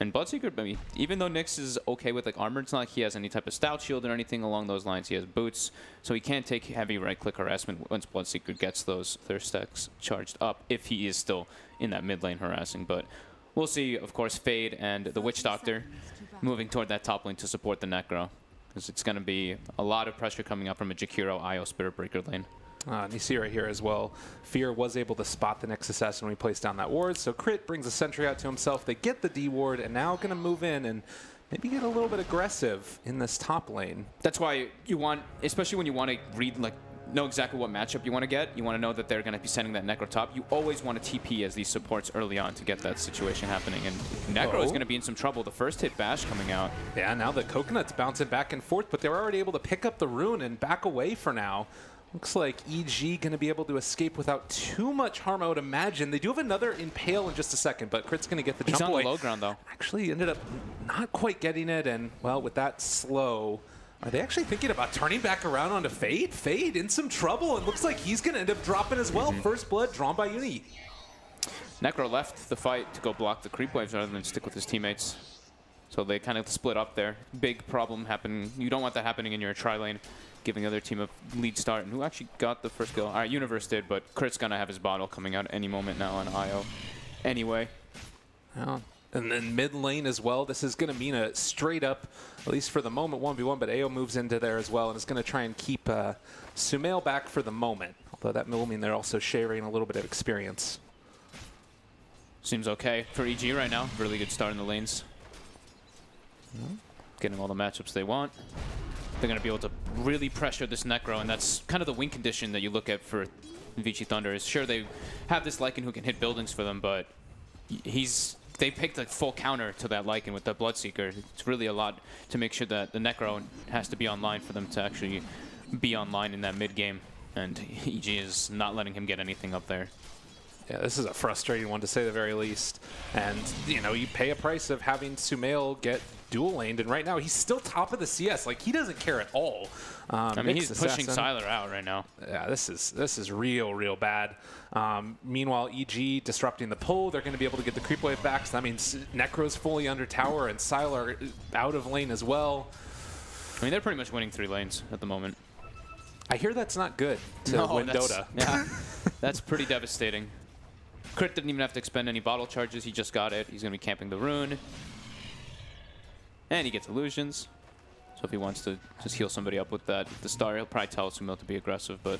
And Bloodseeker, I mean, even though Nyx is okay with like armor, it's not like he has any type of stout shield or anything along those lines. He has boots, so he can't take heavy right-click harassment once Bloodseeker gets those thirst stacks charged up, if he is still in that mid lane harassing. But we'll see, of course, Fade and the Witch Doctor moving toward that top lane to support the Necro, because it's going to be a lot of pressure coming up from a Jakiro IO Spirit Breaker lane. And you see right here as well, Fear was able to spot the Nyx Assassin when he placed down that ward. So Crit brings a sentry out to himself. They get the D ward and now going to move in and maybe get a little bit aggressive in this top lane. That's why you want, especially when you want to read, like, know exactly what matchup you want to get. You want to know that they're going to be sending that Necro top. You always want to TP as these supports early on to get that situation happening. And Necro is going to be in some trouble. The first hit bash coming out. Yeah, now the Coconut's bouncing back and forth, but they're already able to pick up the rune and back away for now. Looks like EG going to be able to escape without too much harm, I would imagine. They do have another Impale in just a second, but Crit's going to get the jump away. He's on the low ground, though. Actually ended up not quite getting it, and, well, with that slow, are they actually thinking about turning back around onto Fade? Fade in some trouble, and looks like he's going to end up dropping as well. First blood drawn by Uni. Necro left the fight to go block the creep waves rather than stick with his teammates. So they kind of split up there. Big problem happening. You don't want that happening in your tri-lane, giving the other team a lead start. And who actually got the first kill? All right, Universe did, but Crit's going to have his bottle coming out any moment now on IO. Anyway. Yeah. And then mid lane as well. This is going to mean a straight up, at least for the moment, 1v1, but AO moves into there as well and is going to try and keep Sumail back for the moment. Although that will mean they're also sharing a little bit of experience. Seems okay for EG right now. Really good start in the lanes. Getting all the matchups they want. They're going to be able to really pressure this Necro, and that's kind of the win condition that you look at for VG Thunder. Is sure, they have this Lycan who can hit buildings for them, but they picked a full counter to that Lycan with the Bloodseeker. It's really a lot to make sure that the Necro has to be online for them to actually be online in that mid game, and EG is not letting him get anything up there. Yeah, this is a frustrating one to say the very least. And, you know, you pay a price of having Sumail get dual laned, and right now he's still top of the CS. Like, he doesn't care at all. I mean, he's pushing Sylar out right now. Yeah, this is real bad. Meanwhile, EG disrupting the pull. They're going to be able to get the creep wave back. So that means Necro's fully under tower and Sylar out of lane as well. I mean, they're pretty much winning 3 lanes at the moment. I hear that's not good to win Dota. Yeah, that's pretty devastating. Crit didn't even have to expend any bottle charges. He just got it. He's going to be camping the rune. And he gets illusions. So if he wants to just heal somebody up with that, the star, he'll probably tell Sumail to be aggressive, but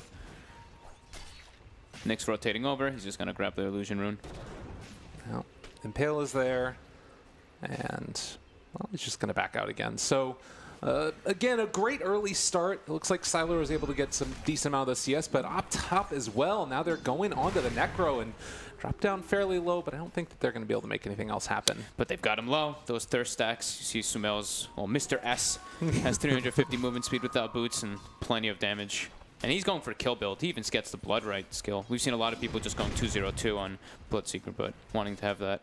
Nyx rotating over. He's just going to grab the illusion rune. Well, Impale is there, and, well, he's just going to back out again. So Again, a great early start. It looks like Siler was able to get some decent amount of the CS, but up top as well. Now they're going onto the Necro and drop down fairly low, but I don't think that they're going to be able to make anything else happen. But they've got him low. Those thirst stacks. You see Sumail's, well, Mr. S has 350 movement speed without boots and plenty of damage. And he's going for a kill build. He even gets the Blood Right skill. We've seen a lot of people just going 2-0-2 on Bloodseeker, but wanting to have that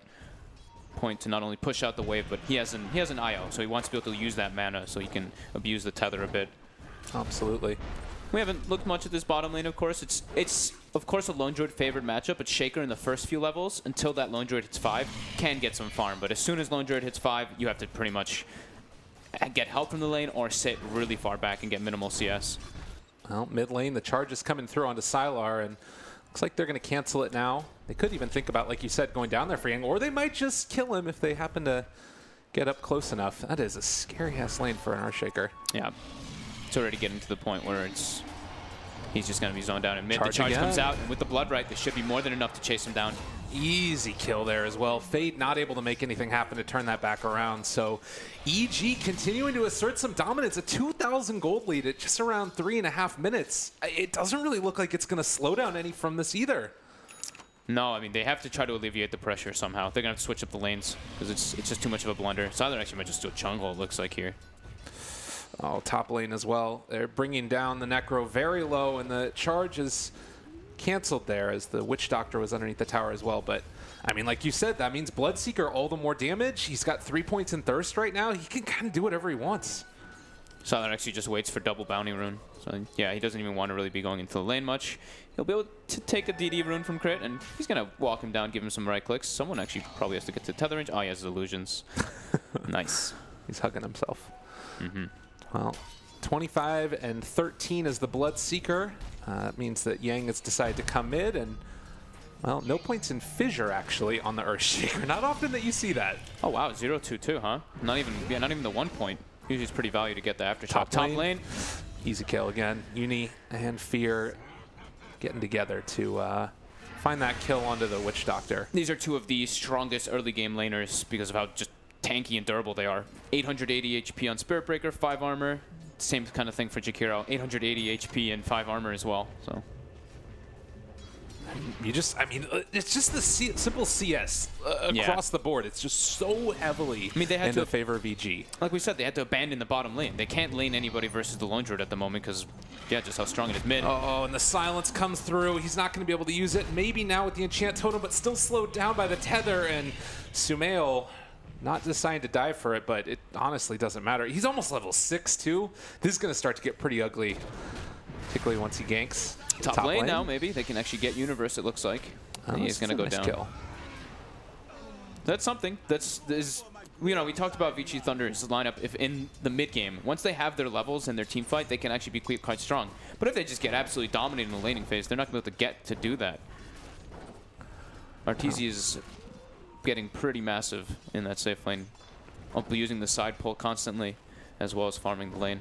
point to not only push out the wave, but he has an IO, so he wants to be able to use that mana so he can abuse the tether a bit. Absolutely. We haven't looked much at this bottom lane, of course. It's of course a Lone Druid favored matchup, but Shaker in the first few levels, until that Lone Druid hits 5, can get some farm. But as soon as Lone Druid hits 5, you have to pretty much get help from the lane or sit really far back and get minimal CS. Well, mid lane, the charge is coming through onto Sylar, and looks like they're going to cancel it now. They could even think about, like you said, going down there for Yang, or they might just kill him if they happen to get up close enough. That is a scary-ass lane for an Earthshaker. Yeah. It's already getting to the point where he's just going to be zoned down in mid. Charge the charge again. comes out, and with the Blood Right, there should be more than enough to chase him down. Easy kill there as well. Fade not able to make anything happen to turn that back around. So EG continuing to assert some dominance. A 2,000 gold lead at just around 3.5 minutes. It doesn't really look like it's going to slow down any from this either. No, I mean, they have to try to alleviate the pressure somehow. They're going to have to switch up the lanes because it's just too much of a blunder. Siler actually might just do a jungle, it looks like here. Oh, top lane as well. They're bringing down the Necro very low, and the charge is canceled there as the Witch Doctor was underneath the tower as well. But, I mean, like you said, that means Bloodseeker all the more damage. He's got 3 points in Thirst right now. He can kind of do whatever he wants. Siler actually just waits for double bounty rune. So, yeah, he doesn't even want to really be going into the lane much. He'll be able to take a DD rune from Crit, and he's going to walk him down, give him some right clicks. Someone actually probably has to get to tether range. Oh, he has his illusions. Nice. He's hugging himself. Mm-hmm. Well, 25 and 13 is the Bloodseeker. That means that Yang has decided to come mid, and, well, no points in Fissure, actually, on the Earthshaker. Not often that you see that. Oh, wow, 0-2-2, huh? Not even the 1 point. Usually it's pretty value to get the aftershock. Top lane. Easy kill again. Uni and Fear getting together to find that kill onto the Witch Doctor. These are two of the strongest early game laners because of how just tanky and durable they are. 880 HP on Spirit Breaker, 5 armor. Same kind of thing for Jakiro. 880 HP and 5 armor as well. So you just, I mean, it's just the simple CS across the board. It's just so heavily in the favor of VG. Like we said, they had to abandon the bottom lane. They can't lane anybody versus the Lone Druid at the moment because, yeah, just how strong it is mid. Oh, and the silence comes through. He's not going to be able to use it. Maybe now with the enchant totem, but still slowed down by the tether. And Sumail not deciding to die for it, but it honestly doesn't matter. He's almost level 6 too. This is going to start to get pretty ugly, particularly once he ganks. Top lane now, maybe. They can actually get Universe, it looks like. He's going to go down. Kill. That's something. You know, we talked about VG Thunder's lineup. If in the mid game, once they have their levels and their team fight, they can actually be quite strong. But if they just get absolutely dominated in the laning phase, they're not going to be able to get to do that. Arteezy is getting pretty massive in that safe lane. I'll be using the side pull constantly, as well as farming the lane.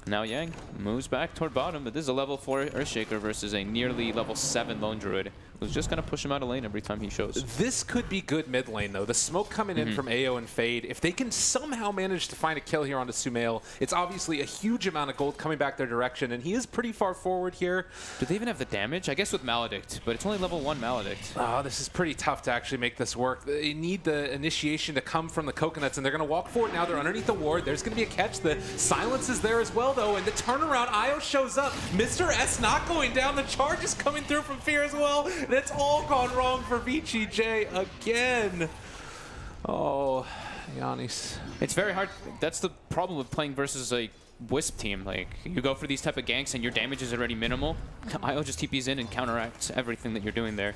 Now Yang moves back toward bottom, but this is a level 4 Earthshaker versus a nearly level 7 Lone Druid, who's just going to push him out of lane every time he shows. This could be good mid lane, though. The smoke coming in from AO and Fade. If they can somehow manage to find a kill here onto Sumail, it's obviously a huge amount of gold coming back their direction, and he is pretty far forward here. Do they even have the damage? I guess with Maledict, but it's only level 1 Maledict. Oh, this is pretty tough to actually make this work. They need the initiation to come from the coconuts, and they're going to walk forward now. They're underneath the ward. There's going to be a catch. The silence is there as well, though, and the turnaround, Io shows up. Mr. S not going down. The charge is coming through from Fear as well, and it's all gone wrong for VG.J again. Oh, Giannis. It's very hard. That's the problem with playing versus a Wisp team. Like, you go for these type of ganks and your damage is already minimal. Io just TPs in and counteracts everything that you're doing there.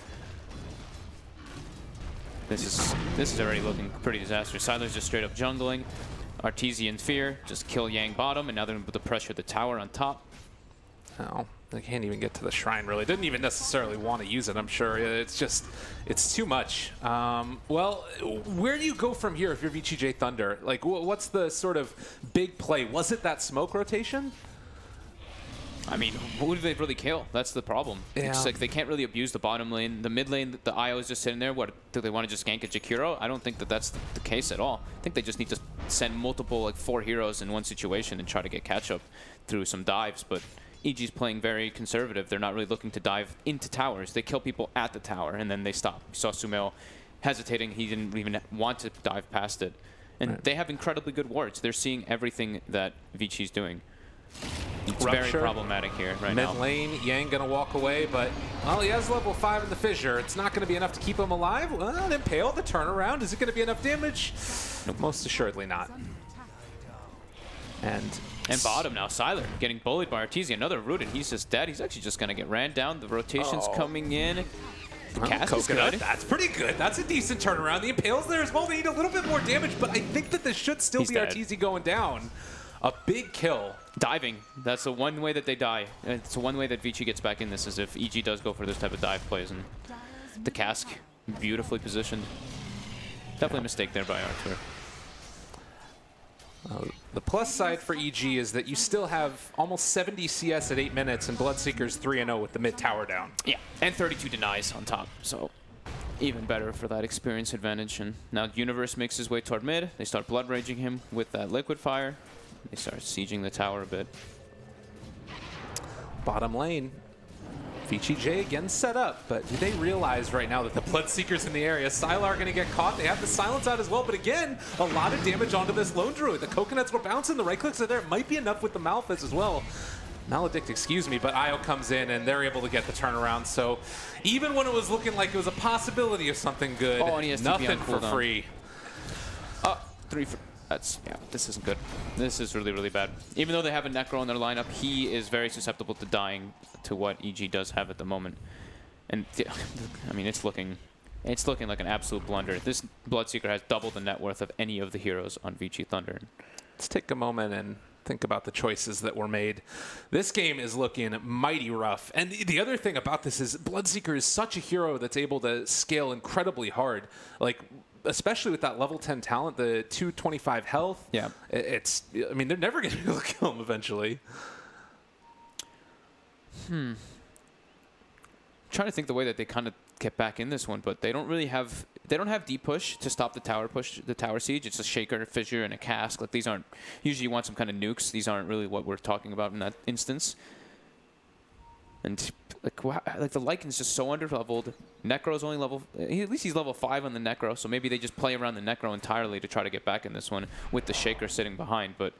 This is already looking pretty disastrous. Siler's just straight up jungling. Arteezy and Fear just kill Yang bottom, and now they're able to pressure the tower on top. Oh, they can't even get to the shrine, really. Didn't even necessarily want to use it, I'm sure. It's just, it's too much. Well, where do you go from here if you're VG.J Thunder? Like, what's the sort of big play? Was it that smoke rotation? I mean, who do they really kill? That's the problem. Yeah. It's like they can't really abuse the bottom lane. The mid lane, the IO is just sitting there. What, do they want to just gank a Jakiro? I don't think that that's the case at all. I think they just need to send multiple, like 4 heroes in one situation and try to get catch-up through some dives. But EG's playing very conservative. They're not really looking to dive into towers. They kill people at the tower, and then they stop. We saw Sumail hesitating. He didn't even want to dive past it. And they have incredibly good wards. They're seeing everything that VG's doing. It's very problematic here right now. Mid lane, Yang gonna walk away, but well, he has level 5 in the fissure. It's not gonna be enough to keep him alive. Well, Impale, the turnaround. Is it gonna be enough damage? Nope. Most assuredly not. And bottom now, Sylar getting bullied by Arteezy. Another root, and he's just dead. He's actually just gonna get ran down. The rotation's coming in. The cast is good. That's pretty good. That's a decent turnaround. The Impale's there as well. They need a little bit more damage, but I think that this should still be Arteezy going down. A big kill. Diving. That's the one way that they die. It's the one way that Vici gets back in this is if EG does go for this type of dive plays. And the cask, beautifully positioned. Definitely a mistake there by Artur. The plus side for EG is that you still have almost 70 CS at 8 minutes and Bloodseeker's 3-0 with the mid tower down. Yeah, and 32 denies on top. So even better for that experience advantage. And now Universe makes his way toward mid. They start blood raging him with that liquid fire. They start sieging the tower a bit. Bottom lane, VG.J again set up, but do they realize right now that the Bloodseeker's in the area? Sylar going to get caught. They have the silence out as well, but again, a lot of damage onto this lone druid. The coconuts were bouncing, the right clicks are there. It might be enough with the Malphite as well. Maledict, excuse me, but Io comes in and they're able to get the turnaround. So even when it was looking like it was a possibility of something good, nothing for free. 3 for... yeah, this isn't good. This is really, really bad. Even though they have a Necro in their lineup, he is very susceptible to dying to what EG does have at the moment. And I mean, it's looking like an absolute blunder. This Bloodseeker has double the net worth of any of the heroes on VG Thunder. Let's take a moment and think about the choices that were made. This game is looking mighty rough. And the other thing about this is Bloodseeker is such a hero that's able to scale incredibly hard. Like, especially with that level 10 talent, the 225 health. Yeah. I mean, they're never going to be able to kill him eventually. Trying to think the way that they kind of get back in this one, but they don't really have, they don't have deep push to stop the tower siege. It's a shaker, a fissure, and a cask. Like, these aren't, usually you want some kind of nukes. These aren't really what we're talking about in that instance. And like the Lycan's just so underleveled. Necro's only level, at least he's level 5 on the Necro, so maybe they just play around the Necro entirely to try to get back in this one with the Shaker sitting behind. But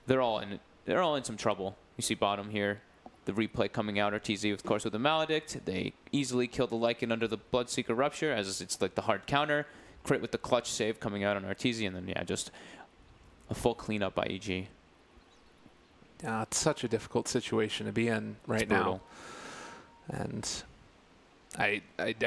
they're all in some trouble. You see bottom here, the replay coming out. Arteezy, of course, with the Maledict. They easily kill the Lycan under the Bloodseeker Rupture, as it's like the hard counter. Crit with the clutch save coming out on Arteezy, and then yeah, just a full cleanup by EG. Yeah, it's such a difficult situation to be in right now. And I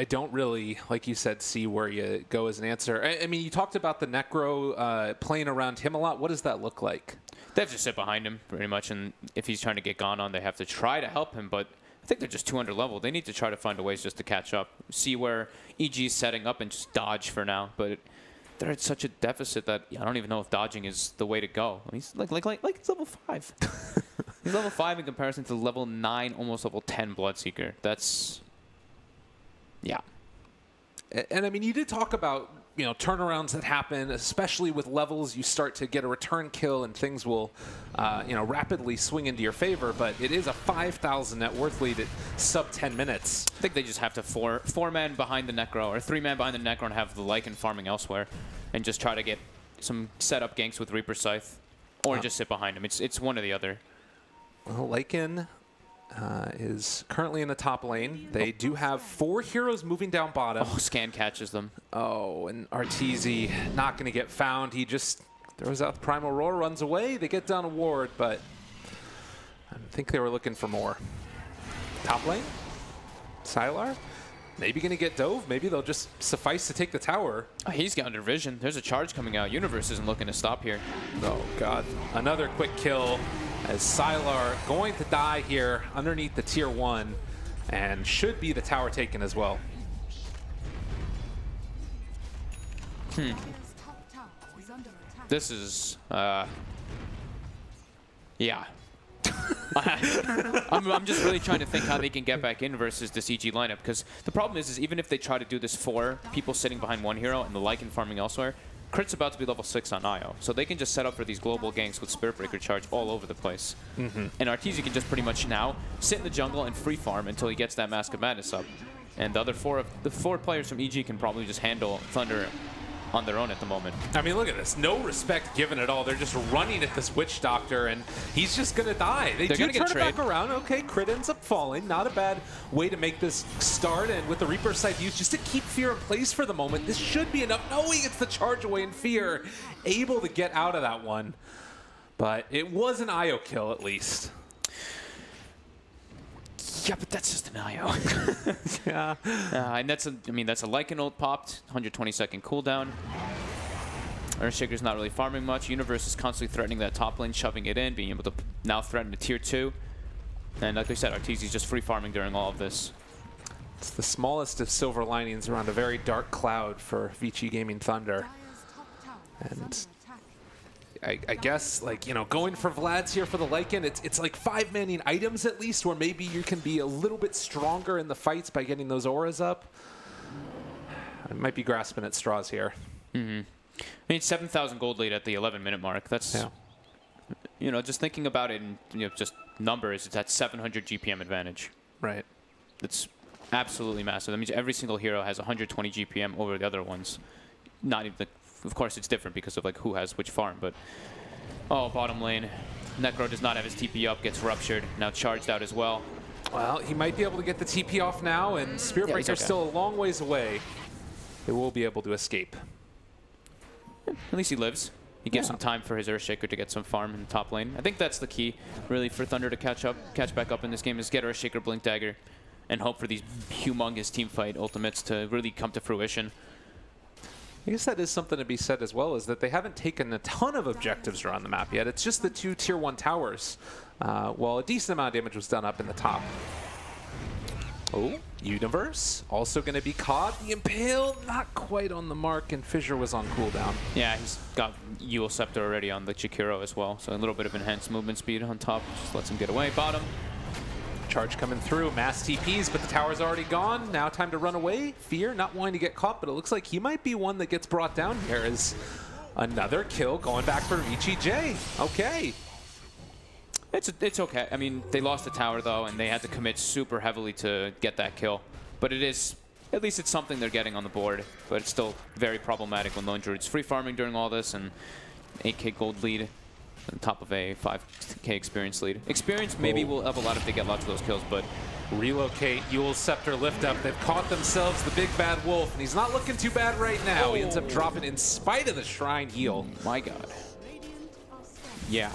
don't really, like you said, see where you go as an answer. I mean, you talked about the Necro playing around him a lot. What does that look like? They have to sit behind him pretty much, and if he's trying to get gone on, they have to try to help him, but I think they're just too under level. They need to try to find a ways just to catch up, see where EG's setting up and just dodge for now. But they're at such a deficit that I don't even know if dodging is the way to go. I mean, he's like he's level 5. He's level 5 in comparison to level 9, almost level 10 Bloodseeker. That's, yeah. And I mean, you did talk about, you know, turnarounds that happen, especially with levels. You start to get a return kill and things will, you know, rapidly swing into your favor. But it is a 5,000 net worth lead at sub 10 minutes. I think they just have to four man behind the Necro, or 3 man behind the Necro, and have the Lycan farming elsewhere, and just try to get some setup ganks with Reaper Scythe, or just sit behind him. It's one or the other. Well, Lycan is currently in the top lane. They do have 4 heroes moving down bottom. Oh, Scan catches them. Oh, and Arteezy not going to get found. He just throws out the Primal Roar, runs away. They get down a ward, but I think they were looking for more. Top lane? Sylar? Maybe going to get dove. Maybe they'll just suffice to take the tower. Oh, he's got under vision. There's a charge coming out. Universe isn't looking to stop here. Oh, God. Another quick kill as Sylar going to die here underneath the tier 1 and should be the tower taken as well. This is, yeah. I'm just really trying to think how they can get back in versus this EG lineup, because the problem is even if they try to do this for people sitting behind one hero and the Lycan farming elsewhere, Crit's about to be level 6 on IO, so they can just set up for these global ganks with Spirit Breaker charge all over the place. And Arteezy can just pretty much now sit in the jungle and free farm until he gets that Mask of Madness up. And the four players from EG can probably just handle Thunder on their own at the moment. I mean, look at this. No respect given at all. They're just running at this Witch Doctor, and he's just going to die. They're do turn it back around. Okay, Crit ends up falling. Not a bad way to make this start, and with the Reaper Scythe used just to keep Fear in place for the moment, this should be enough, knowing it's the charge away in Fear, able to get out of that one. But it was an IO kill, at least. Yeah, but that's just an IO. Yeah. And that's a Lycan ult popped, 120-second cooldown. Earthshaker's not really farming much. Universe is constantly threatening that top lane, shoving it in, being able to now threaten a tier 2. And like I said, Arteezy's just free farming during all of this. It's the smallest of silver linings around a very dark cloud for VG Gaming Thunder. And I guess, like, you know, going for Vlad's here for the Lycan, it's like 5-manning items at least, where maybe you can be a little bit stronger in the fights by getting those auras up. I might be grasping at straws here. I mean, 7,000 gold lead at the 11-minute mark. That's, you know, just thinking about it in, you know, just numbers, it's at 700 GPM advantage. Right. It's absolutely massive. That means every single hero has 120 GPM over the other ones. Not even of course, it's different because of like who has which farm, but bottom lane, Necro does not have his TP up, gets ruptured, now charged out as well. Well, he might be able to get the TP off now, and Spirit Breaker's still a long ways away. They will be able to escape. At least he lives. He gives some time for his Earthshaker to get some farm in the top lane. I think that's the key, really, for Thunder to catch back up in this game, is get Earthshaker, Blink Dagger, and hope for these humongous teamfight ultimates to really come to fruition. I guess that is something to be said as well, is that they haven't taken a ton of objectives around the map yet. It's just the 2 tier 1 towers. Well, a decent amount of damage was done up in the top. Oh, Universe also going to be caught. The Impale not quite on the mark, and Fissure was on cooldown. Yeah, he's got Yule Scepter already on the Chikiro as well, so a little bit of enhanced movement speed on top, just lets him get away. Bottom. Charge coming through, mass TPs, but the tower's already gone. Now time to run away. Fear not wanting to get caught, but it looks like he might be one that gets brought down here as another kill going back for VG.J. Okay. It's okay. I mean, they lost the tower though, and they had to commit super heavily to get that kill. But it is, at least it's something they're getting on the board. But it's still very problematic when Lone Druid's free farming during all this, and 8k gold lead on top of a 5k experience lead. Experience maybe will have a lot if they get lots of those kills, but relocate, Yule's Scepter lift up. They've caught themselves the big bad wolf, and he's not looking too bad right now. He ends up dropping in spite of the Shrine heal. My God. Yeah.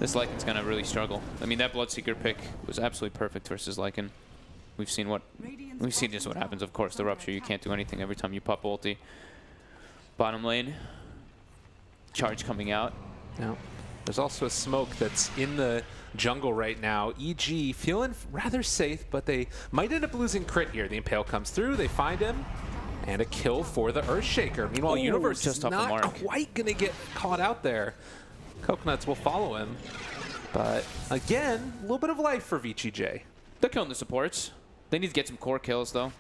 This Lycan's gonna really struggle. I mean, that Bloodseeker pick was absolutely perfect versus Lycan. We've seen just what happens. Of course, the Rupture, you can't do anything every time you pop ulti. Bottom lane, charge coming out. Now, there's also a smoke that's in the jungle right now. EG feeling rather safe, but they might end up losing Crit here. The Impale comes through, they find him, and a kill for the Earthshaker. Meanwhile, Universe is not quite going to get caught out there. Coconuts will follow him, but again, a little bit of life for VG.J. They're killing the supports. They need to get some core kills, though.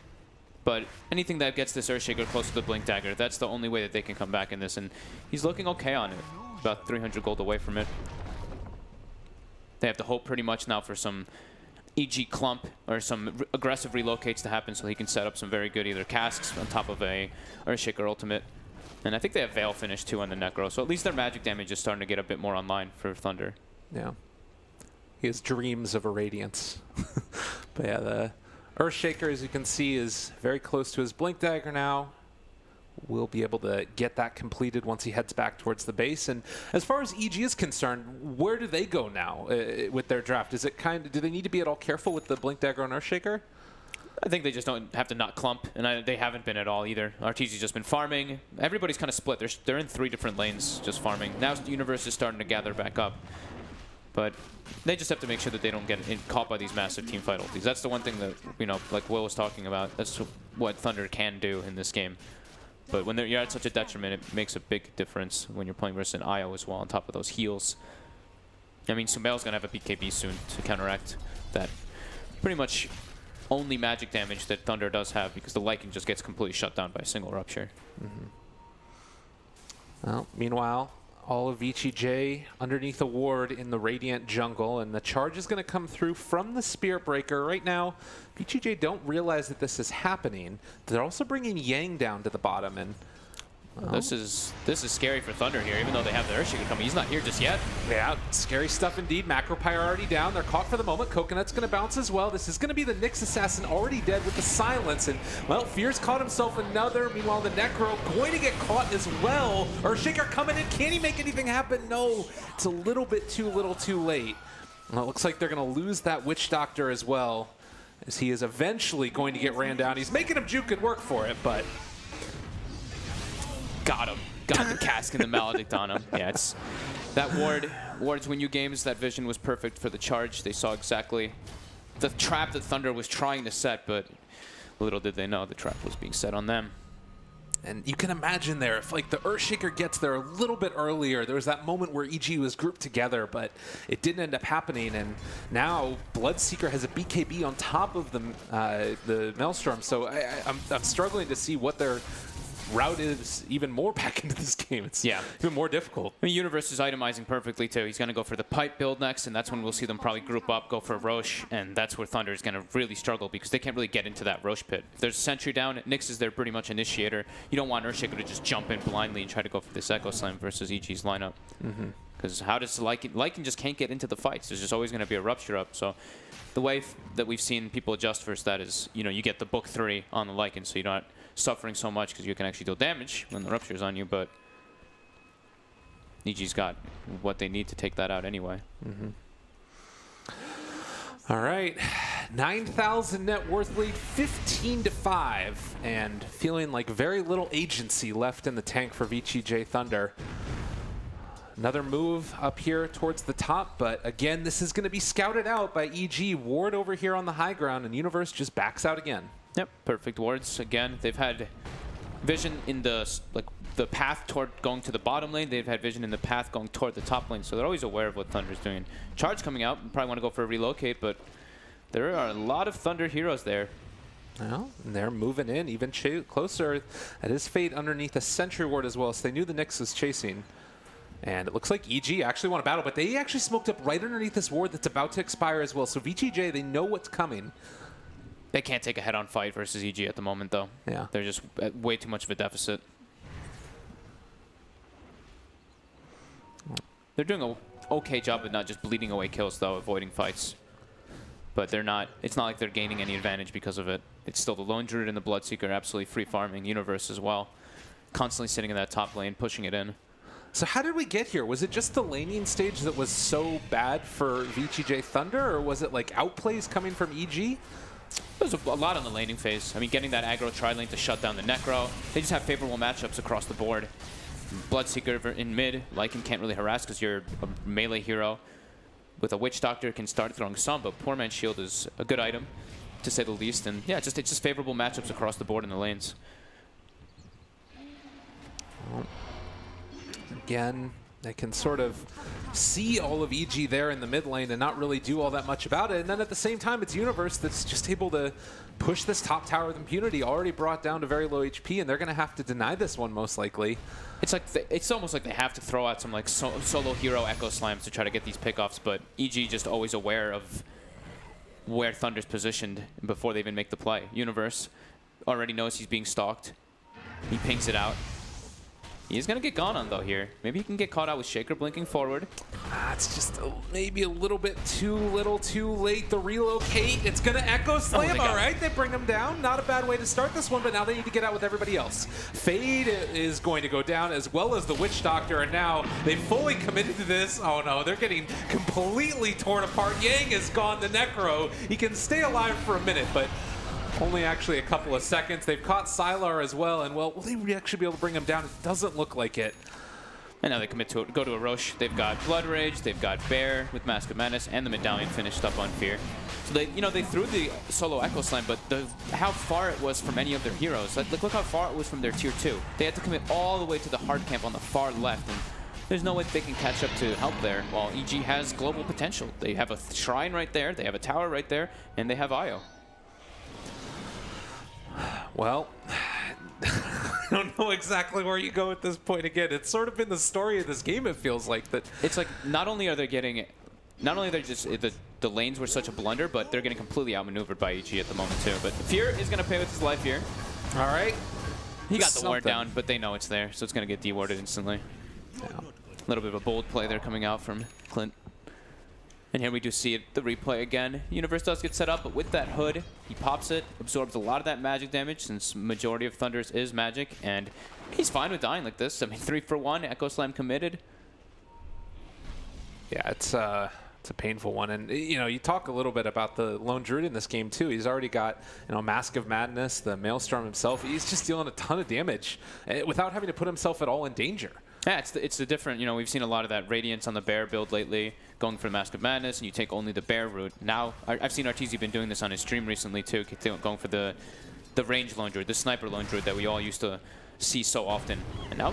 But anything that gets this Earthshaker close to the Blink Dagger, that's the only way that they can come back in this, and he's looking okay on it. About 300 gold away from it. They have to hope pretty much now for some EG clump or some aggressive relocates to happen so he can set up some very good either casks on top of a Earthshaker ultimate. And I think they have Veil finish too on the Necro, so at least their magic damage is starting to get a bit more online for Thunder. Yeah. He has dreams of a Radiance. But yeah, the Earthshaker, as you can see, is very close to his Blink Dagger now. Will be able to get that completed once he heads back towards the base. And as far as EG is concerned, where do they go now with their draft? Is it do they need to be at all careful with the Blink Dagger on Earthshaker? I think they just don't have to not clump, and they haven't been at all either. Arteezy's just been farming. Everybody's kind of split. They're in 3 different lanes just farming. Now the Universe is starting to gather back up. But they just have to make sure that they don't get caught by these massive teamfight ultis. That's the one thing that, you know, like Will was talking about. That's what Thunder can do in this game. But when you're at such a detriment, it makes a big difference when you're playing versus an IO as well, on top of those heals. I mean, Sumail's going to have a BKB soon to counteract that pretty much only magic damage that Thunder does have, because the Lycan just gets completely shut down by a single Rupture. Well, meanwhile, all of VG.J underneath a ward in the Radiant jungle, and the charge is going to come through from the Spirit Breaker. Right now, VG.J don't realize that this is happening. They're also bringing Yang down to the bottom, and well, this is scary for Thunder here, even though they have the Earthshaker coming. He's not here just yet. yeah, scary stuff indeed. Macropyre already down. They're caught for the moment. Coconut's going to bounce as well. This is going to be the Nyx Assassin already dead with the silence. And, well, Fear's caught himself another. Meanwhile, the Necro going to get caught as well. Earthshaker coming in. Can he make anything happen? No. It's a little bit too little too late. Well, it looks like they're going to lose that Witch Doctor as well, as he is eventually going to get ran down. He's making him juke and work for it, but... Got him. Got the cask and the Maledict on him. Yeah, it's that Ward's win you games. That vision was perfect for the charge. They saw exactly the trap that Thunder was trying to set, but little did they know the trap was being set on them. And you can imagine there, if like the Earthshaker gets there a little bit earlier, there was that moment where EG was grouped together, but it didn't end up happening. And now Bloodseeker has a BKB on top of the Maelstrom, so I'm struggling to see what their route is even more back into this game. It's even more difficult. I mean, Universe is itemizing perfectly too. He's going to go for the pipe build next, and that's when we'll see them probably group up, go for Roche, and that's where Thunder is going to really struggle, because they can't really get into that Roche pit. If there's a sentry down, Nyx is their pretty much initiator. You don't want Earthshaker to just jump in blindly and try to go for this Echo Slam versus EG's lineup. Because how does Lycan just can't get into the fights? There's just always going to be a Rupture up. So the way that we've seen people adjust versus that is, you get the book 3 on the Lycan, so you're not suffering so much because you can actually deal damage when the Rupture is on you, but EG's got what they need to take that out anyway. All right, 9,000 net worth lead, 15-5, and feeling like very little agency left in the tank for VG.J Thunder. Another move up here towards the top, but again, this is going to be scouted out by EG. Ward over here on the high ground, and Universe just backs out again. Yep, perfect wards. Again, they've had vision in the path toward going to the bottom lane. They've had vision in the path going toward the top lane, so they're always aware of what Thunder's doing. Charge coming out, probably want to go for a relocate, but there are a lot of Thunder heroes there. Well, and they're moving in even closer. At his fate underneath a sentry ward as well, so they knew the Nyx was chasing. And it looks like EG actually want to battle, but they actually smoked up right underneath this ward that's about to expire as well. So VG.J, they know what's coming. They can't take a head-on fight versus EG at the moment, though. Yeah. They're just at way too much of a deficit. They're doing an okay job of not just bleeding away kills, though, avoiding fights. But they're not. It's not like they're gaining any advantage because of it. It's still the Lone Druid and the Bloodseeker absolutely free farming. Universe as well, constantly sitting in that top lane, pushing it in. So how did we get here? Was it just the laning stage that was so bad for VG.J Thunder, or was it like outplays coming from EG? There's a lot on the laning phase. I mean, getting that aggro tri-lane to shut down the Necro. They just have favorable matchups across the board. Bloodseeker in mid, Lycan can't really harass because you're a melee hero. With a Witch Doctor, can start throwing some, but Poor Man's Shield is a good item, to say the least. And yeah, it's just favorable matchups across the board in the lanes. Again, they can sort of see all of EG there in the mid lane and not really do all that much about it. And then at the same time, it's Universe that's just able to push this top tower with impunity, already brought down to very low HP, and they're going to have to deny this one most likely. It's like it's almost like they have to throw out some like solo hero Echo Slams to try to get these pickoffs, but EG just always aware of where Thunder's positioned before they even make the play. Universe already knows he's being stalked. He pings it out. He's going to get gone on, though, here. Maybe he can get caught out with Shaker blinking forward. It's just maybe a little bit too late. The relocate, it's going to Echo Slam. All right, they bring him down. Not a bad way to start this one, but now they need to get out with everybody else. Fade is going to go down, as well as the Witch Doctor, and now they fully committed to this. Oh, no, they're getting completely torn apart. Yang is gone, the Necro. He can stay alive for a minute, but only actually a couple of seconds. They've caught Sylar as well, and well, will they actually be able to bring him down? It doesn't look like it. And now they commit to it, go to a Roche. They've got Blood Rage, they've got Bear with Mask of Madness, and the Medallion finished up on Fear. So they, they threw the solo Echo Slam, but how far it was from any of their heroes. Look how far it was from their tier 2. They had to commit all the way to the hard camp on the far left, and there's no way they can catch up to help there, while EG has global potential. They have a shrine right there, they have a tower right there, and they have IO. Well, I don't know exactly where you go at this point again. It's sort of been the story of this game, it feels like. That it's like not only are they getting, not only are they just, the lanes were such a blunder, but they're getting completely outmaneuvered by EG at the moment too. But Fear is going to pay with his life here. All right. He got the ward down, but they know it's there, so it's going to get dewarded instantly. Yeah. A little bit of a bold play there coming out from Clint. And here we do see it, the replay again. Universe does get set up, but with that hood, he pops it, absorbs a lot of that magic damage since majority of Thunders is magic, and he's fine with dying like this. I mean, 3 for 1, Echo Slam committed. Yeah, it's a painful one. And, you know, you talk a little bit about the Lone Druid in this game, too. He's already got, you know, Mask of Madness, the Maelstrom himself. He's just dealing a ton of damage without having to put himself at all in danger. Yeah, it's the different, you know, we've seen a lot of that Radiance on the Bear build lately, going for the Mask of Madness, and you take only the Bear route. Now, I've seen Arteezy been doing this on his stream recently, too, going for the range Lone Druid, the Sniper Lone Druid that we all used to see so often. And now,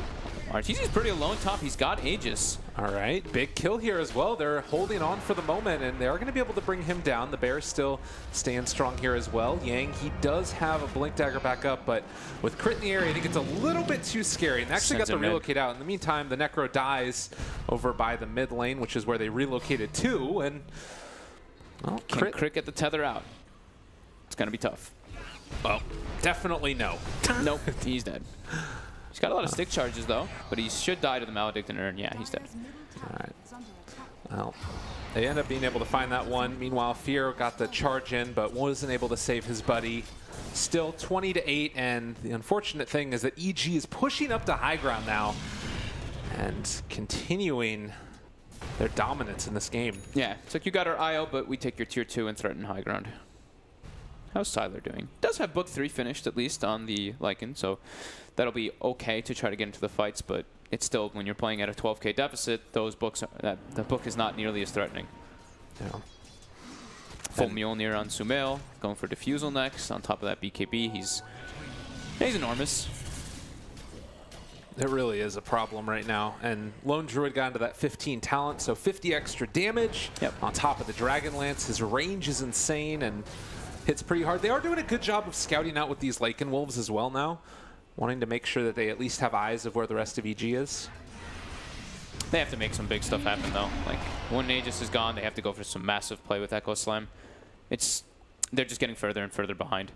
Arteezy's pretty alone top. He's got Aegis. All right, big kill here as well. They're holding on for the moment, and they're going to be able to bring him down. The Bear's still staying strong here as well. Yang, he does have a Blink Dagger back up, but with crit in the area, I think it's a little bit too scary. And they actually got to relocate out. In the meantime, the Necro dies over by the mid lane, which is where they relocated to, and well, Can Crit get the tether out? It's going to be tough. Well, definitely no. Nope, he's dead. He's got a lot of stick charges, though, but he should die to the Maledictant Urn. Yeah, he's dead. All right. Well, they end up being able to find that one. Meanwhile, Fear got the charge in, but wasn't able to save his buddy. Still 20-8, and the unfortunate thing is that EG is pushing up to high ground now and continuing their dominance in this game. Yeah, it's like you got our IO, but we take your tier 2 and threaten high ground. How's Tyler doing? Does have book 3 finished, at least, on the Lycan, so that'll be okay to try to get into the fights, but it's still, when you're playing at a 12k deficit, those books, the book is not nearly as threatening. Yeah. Full Mjolnir on Sumail, going for Diffusal next. On top of that, BKB, he's enormous. It really is a problem right now. And Lone Druid got into that 15 talent, so 50 extra damage. Yep. On top of the Dragon Lance. His range is insane and hits pretty hard. They are doing a good job of scouting out with these Lycan Wolves as well now, wanting to make sure that they at least have eyes of where the rest of EG is. They have to make some big stuff happen, though. Like, when Aegis is gone, they have to go for some massive play with Echo Slam. They're just getting further and further behind.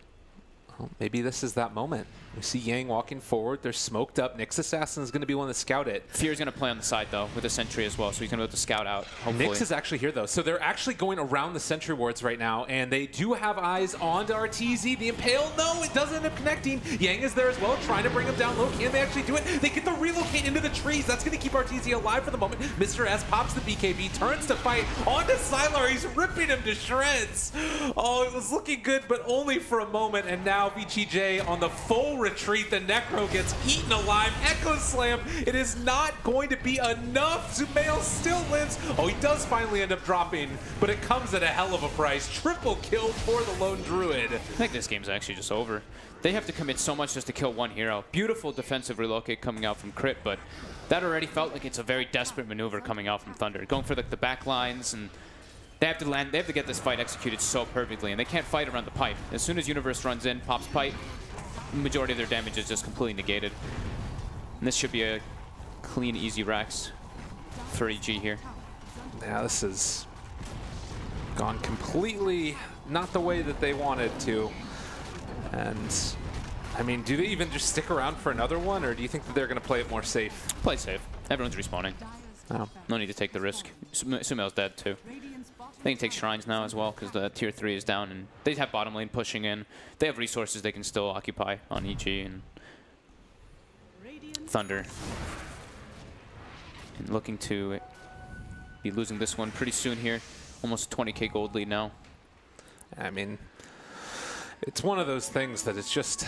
Well, maybe this is that moment. We see Yang walking forward. They're smoked up. Nyx Assassin is going to be one to scout it. Fear's going to play on the side, though, with a Sentry as well, so he's going to be able to scout out, hopefully. Nyx is actually here, though. So they're actually going around the Sentry wards right now, and they do have eyes onto Arteezy. The Impale, no, it doesn't end up connecting. Yang is there as well, trying to bring him down low. Can they actually do it? They get the relocate into the trees. That's going to keep Arteezy alive for the moment. Mr. S pops the BKB, turns to fight onto Sylar. He's ripping him to shreds. Oh, it was looking good, but only for a moment. And now VG.J on the full retreat. The Necro gets eaten alive. Echo Slam. It is not going to be enough. Sumail still lives. Oh, he does finally end up dropping, but it comes at a hell of a price. Triple kill for the Lone Druid. I think this game's actually just over. They have to commit so much just to kill one hero. Beautiful defensive relocate coming out from Crit, but that already felt like it's a very desperate maneuver coming out from Thunder. Going for the back lines, and they have to land. They have to get this fight executed so perfectly, and they can't fight around the pipe. As soon as Universe runs in, pops pipe, majority of their damage is just completely negated. And this should be a clean, easy Rax for EG here. Yeah, this has gone completely not the way that they wanted to. And, I mean, do they even just stick around for another one, or do you think that they're going to play it more safe? Play safe. Everyone's respawning. Oh. No need to take the risk. Sumail's dead, too. They can take Shrines now as well, because the tier 3 is down, and they have bottom lane pushing in. They have resources they can still occupy on EG and Thunder. And looking to be losing this one pretty soon here. Almost 20k gold lead now. I mean, it's one of those things that it's just...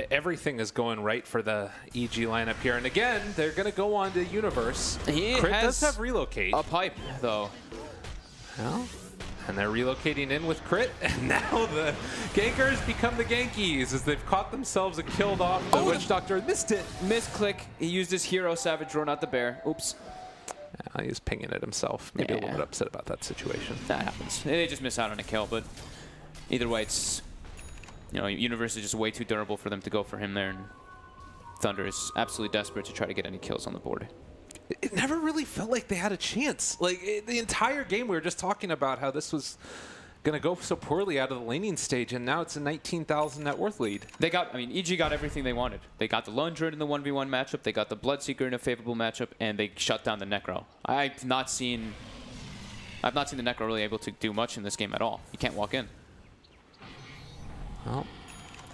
everything is going right for the EG lineup here. And again, they're going to go on to Universe. He Crit has does have relocate. a pipe, though. Well, And they're relocating in with crit, and now the gankers become the gankies as they've caught themselves and killed off the Witch Doctor. Missed it. Misclick. He used his hero Savage Roar, not the bear. Oops. He was pinging it himself. Maybe a little bit upset about that situation. That happens. They just miss out on a kill, but either way, it's, you know, Universe is just way too durable for them to go for him there, and Thunder is absolutely desperate to try to get any kills on the board. It never really felt like they had a chance. Like, the entire game, we were just talking about how this was going to go so poorly out of the laning stage, and now it's a 19,000 net worth lead. They got, I mean, EG got everything they wanted. They got the Lone Druid in the 1v1 matchup, they got the Bloodseeker in a favorable matchup, and they shut down the Necro. I've not seen the Necro really able to do much in this game at all. You can't walk in. Well,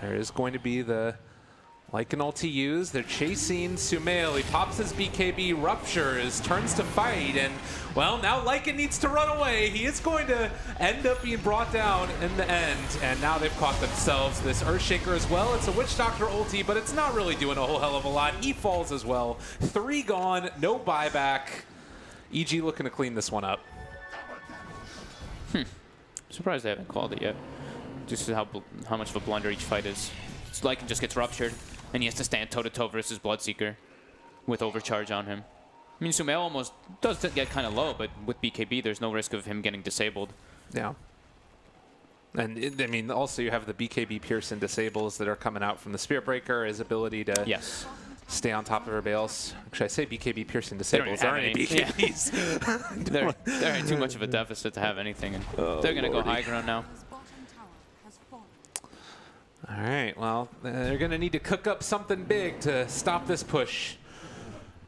there is going to be the Lycan ulti used. They're chasing Sumail. He pops his BKB, ruptures, turns to fight, and, well, now Lycan needs to run away. He is going to end up being brought down in the end, and now they've caught themselves this Earthshaker as well. It's a Witch Doctor ulti, but it's not really doing a whole hell of a lot. He falls as well. 3 gone, no buyback. EG looking to clean this one up. Surprised they haven't called it yet. Just how much of a blunder each fight is. Lycan just gets ruptured, and he has to stand toe-to-toe versus Bloodseeker with overcharge on him. I mean, Sumail almost does get kind of low, but with BKB, there's no risk of him getting disabled. Yeah. And, I mean, also you have the BKB Pearson disables that are coming out from the Spirit Breaker, his ability to stay on top of everybody else. Actually, I say BKB Pearson disables. There aren't any BKBs. They're in too much of a deficit to have anything, and they're going to go high ground now. All right, well, they're going to need to cook up something big to stop this push.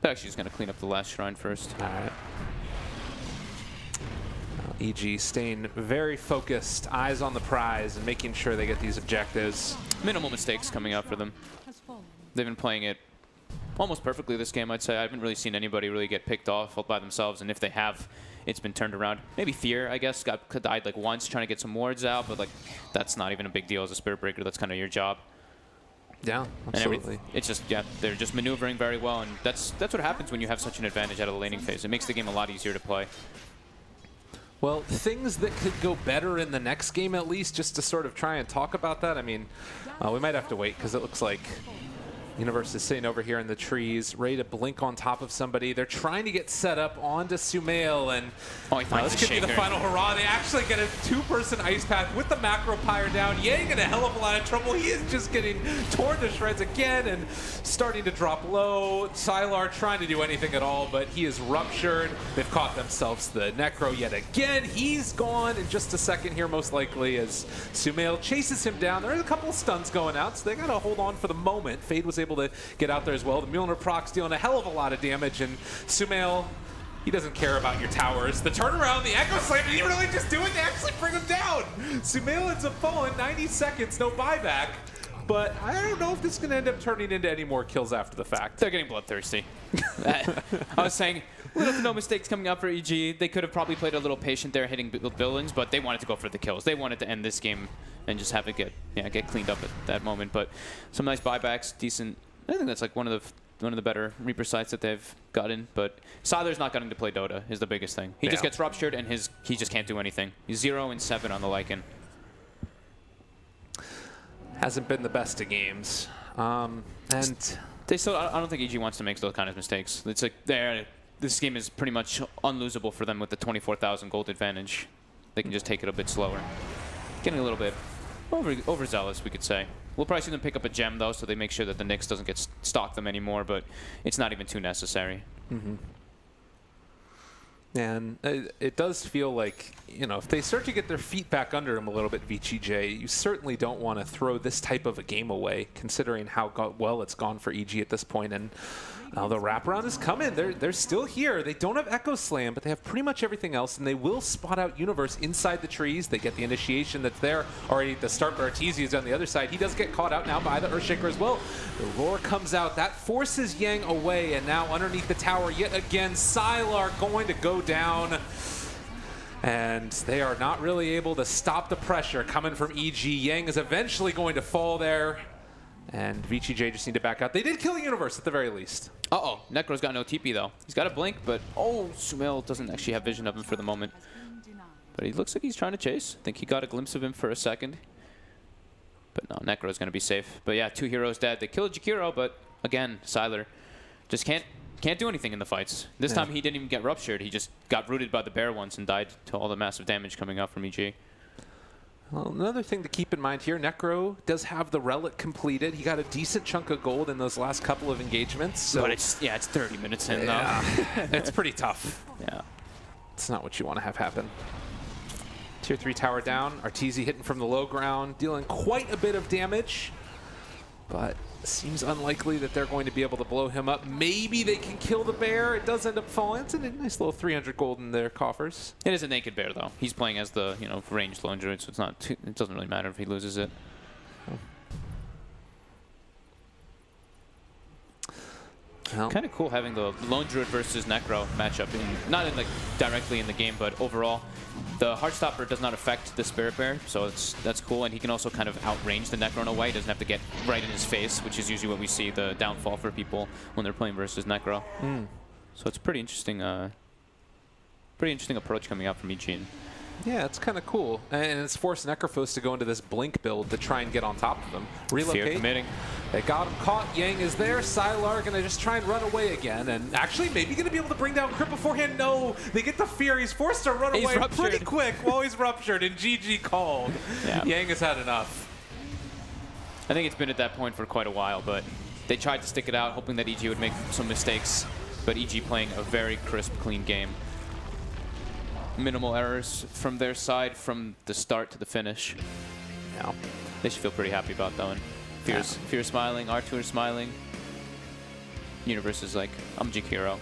They're actually just going to clean up the last shrine first. All right. EG staying very focused, eyes on the prize, and making sure they get these objectives. Minimal mistakes coming out for them. They've been playing it almost perfectly this game, I'd say. I haven't really seen anybody really get picked off by themselves, and if they have, it's been turned around. Maybe Fear, I guess, died like once trying to get some wards out, but like that's not even a big deal as a Spirit Breaker. That's kind of your job. Yeah, absolutely. It's just, yeah, they're just maneuvering very well, and that's what happens when you have such an advantage out of the laning phase. It makes the game a lot easier to play. Well, things that could go better in the next game at least, just to sort of try and talk about that. I mean, we might have to wait because it looks like Universe is sitting over here in the trees, ready to blink on top of somebody. They're trying to get set up onto Sumail, and this could be the final hurrah. They actually get a 2-person ice path with the macro pyre down. Yang in a hell of a lot of trouble. He is just getting torn to shreds again and starting to drop low. Sylar trying to do anything at all, but he is ruptured. They've caught themselves the Necro yet again. He's gone in just a second here, most likely, as Sumail chases him down. There's a couple of stuns going out, so they got to hold on for the moment. Fade was able to get out there as well. The Mjolnir proc's dealing a hell of a lot of damage, and Sumail, he doesn't care about your towers. The turnaround, the Echo Slam, did he really just do it to actually bring him down? Sumail ends up falling, 90 seconds, no buyback. But I don't know if this is going to end up turning into any more kills after the fact. They're getting bloodthirsty. I was saying, little to no mistakes coming out for EG. They could have probably played a little patient there hitting buildings, but they wanted to go for the kills. They wanted to end this game and just have it get cleaned up at that moment. But some nice buybacks, decent. I think that's like one of the better Reaper sites that they've gotten. But Sylar's not getting to play Dota is the biggest thing. He just gets ruptured and he just can't do anything. He's 0 and 7 on the Lycan. Hasn't been the best of games. And they still, I don't think EG wants to make those kind of mistakes. It's like this game is pretty much unlosable for them with the 24,000 gold advantage. They can just take it a bit slower. Getting a little bit overzealous, we could say. We'll probably see them pick up a gem, though, so they make sure that the Nyx doesn't get stalk them anymore, but it's not even too necessary. Mm-hmm. And it does feel like, you know, if they start to get their feet back under them a little bit, VG.J, you certainly don't want to throw this type of a game away, considering how well it's gone for EG at this point. And the wraparound is coming. They're still here. They don't have Echo Slam, but they have pretty much everything else, and they will spot out Universe inside the trees. They get the initiation that's there. Already the start Bartesi is on the other side. He does get caught out now by the Earthshaker as well. The roar comes out. That forces Yang away, and now underneath the tower yet again, Sylar going to go down. And they are not really able to stop the pressure coming from EG. Yang is eventually going to fall there. And VG.J just need to back out. They did kill the Universe at the very least. Uh-oh. Necro's got no TP, though. He's got a blink, but, oh, Sumail doesn't actually have vision of him for the moment. But he looks like he's trying to chase. I think he got a glimpse of him for a second. But no, Necro's going to be safe. But yeah, 2 heroes dead. They killed Jakiro, but again, Sylar just can't do anything in the fights. This time he didn't even get ruptured. He just got rooted by the bear once and died to all the massive damage coming out from EG. Well, another thing to keep in mind here, Necro does have the relic completed. He got a decent chunk of gold in those last couple of engagements. So But it's 30 minutes in yeah, though. it's pretty tough. Yeah. It's not what you want to have happen. Tier 3 tower down. Arteezy hitting from the low ground, dealing quite a bit of damage. But seems unlikely that they're going to be able to blow him up. Maybe they can kill the bear. It does end up falling. It's a nice little 300 gold in their coffers. It is a naked bear though. He's playing as the ranged lone druid, so it's not it doesn't really matter if he loses it. Well, Kind of cool having the lone druid versus necro matchup, not in directly in the game, but overall. The Heartstopper does not affect the Spirit Bear, so that's cool, and he can also kind of outrange the Necro in a way. He doesn't have to get right in his face, which is usually what we see the downfall for people when they're playing versus Necro. So it's pretty interesting approach coming out from EG. yeah, it's kind of cool. And it's forced Necrophos to go into this Blink build to try and get on top of him. Fear Relocate. committing. They got him caught. Yang is there. Sylar going to just try and run away again. And actually, maybe going to be able to bring down Crip beforehand. No, they get the fear. He's forced to run away pretty quick while he's ruptured. And GG called. Yeah. Yang has had enough. I think it's been at that point for quite a while, but they tried to stick it out, hoping that EG would make some mistakes. But EG playing a very crisp, clean game. Minimal errors from their side from the start to the finish. Yeah. They should feel pretty happy about that one. Fear's smiling, R2 is smiling. Universe is like, I'm Jakiro.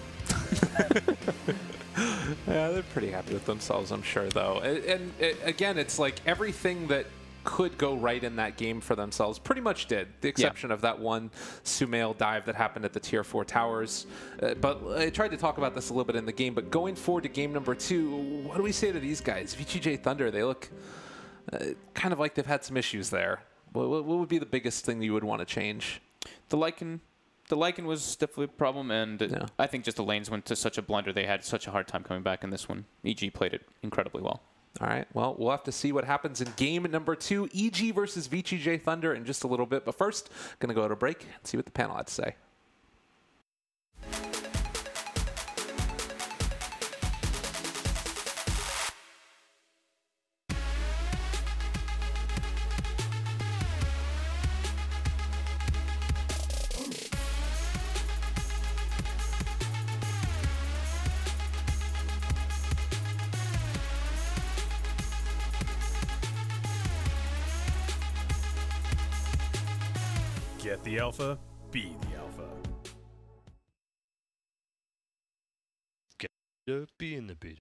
Yeah, they're pretty happy with themselves, I'm sure, though. And again, it's like everything that could go right in that game for themselves pretty much did. The exception of that one Sumail dive that happened at the Tier 4 towers. But I tried to talk about this a little bit in the game, but going forward to game number 2, what do we say to these guys? VG.J Thunder, they look kind of like they've had some issues there. What would be the biggest thing you would want to change? The Lycan was definitely a problem, and I think just the lanes went to such a blunder. They had such a hard time coming back in this one. EG played it incredibly well. All right, well, we'll have to see what happens in game number 2, EG versus VG.J Thunder in just a little bit. But first, going to go to break and see what the panel had to say. Get the alpha, be the alpha. Be in the bid.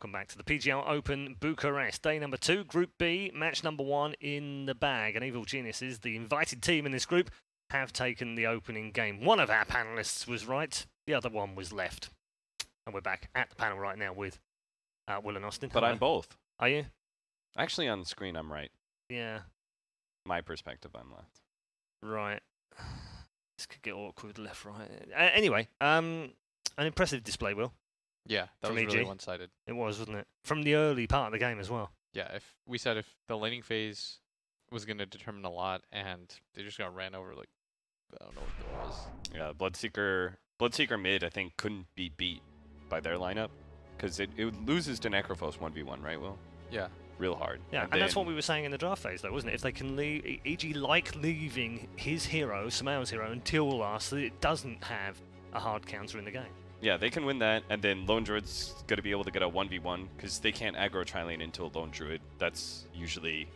welcome back to the PGL Open Bucharest. Day number 2, Group B, match number 1 in the bag. And Evil Geniuses, the invited team in this group, have taken the opening game. One of our panellists was right, the other one was left. And we're back at the panel right now with Will and Austin. But Hello. I'm both. Are you? Actually, on the screen, I'm right. Yeah. My perspective, I'm left. Right. This could get awkward left, right. Anyway, an impressive display, Will. Yeah, that From was really EG. one-sided. It was, wasn't it? From the early part of the game as well. Yeah, if we said if the laning phase was going to determine a lot, and they just got ran over, like, I don't know what it was. Yeah, Bloodseeker mid, I think, couldn't be beat by their lineup because it loses to Necrophos 1v1, right, Will? Yeah. Real hard. Yeah, and that's what we were saying in the draft phase, though, wasn't it? If they can leave, EG like leaving his hero, Samael's hero, until last, so that it doesn't have a hard counter in the game. Yeah, they can win that, and then Lone Druid's going to be able to get a 1v1 because they can't aggro tri-lane into a Lone Druid. That's usually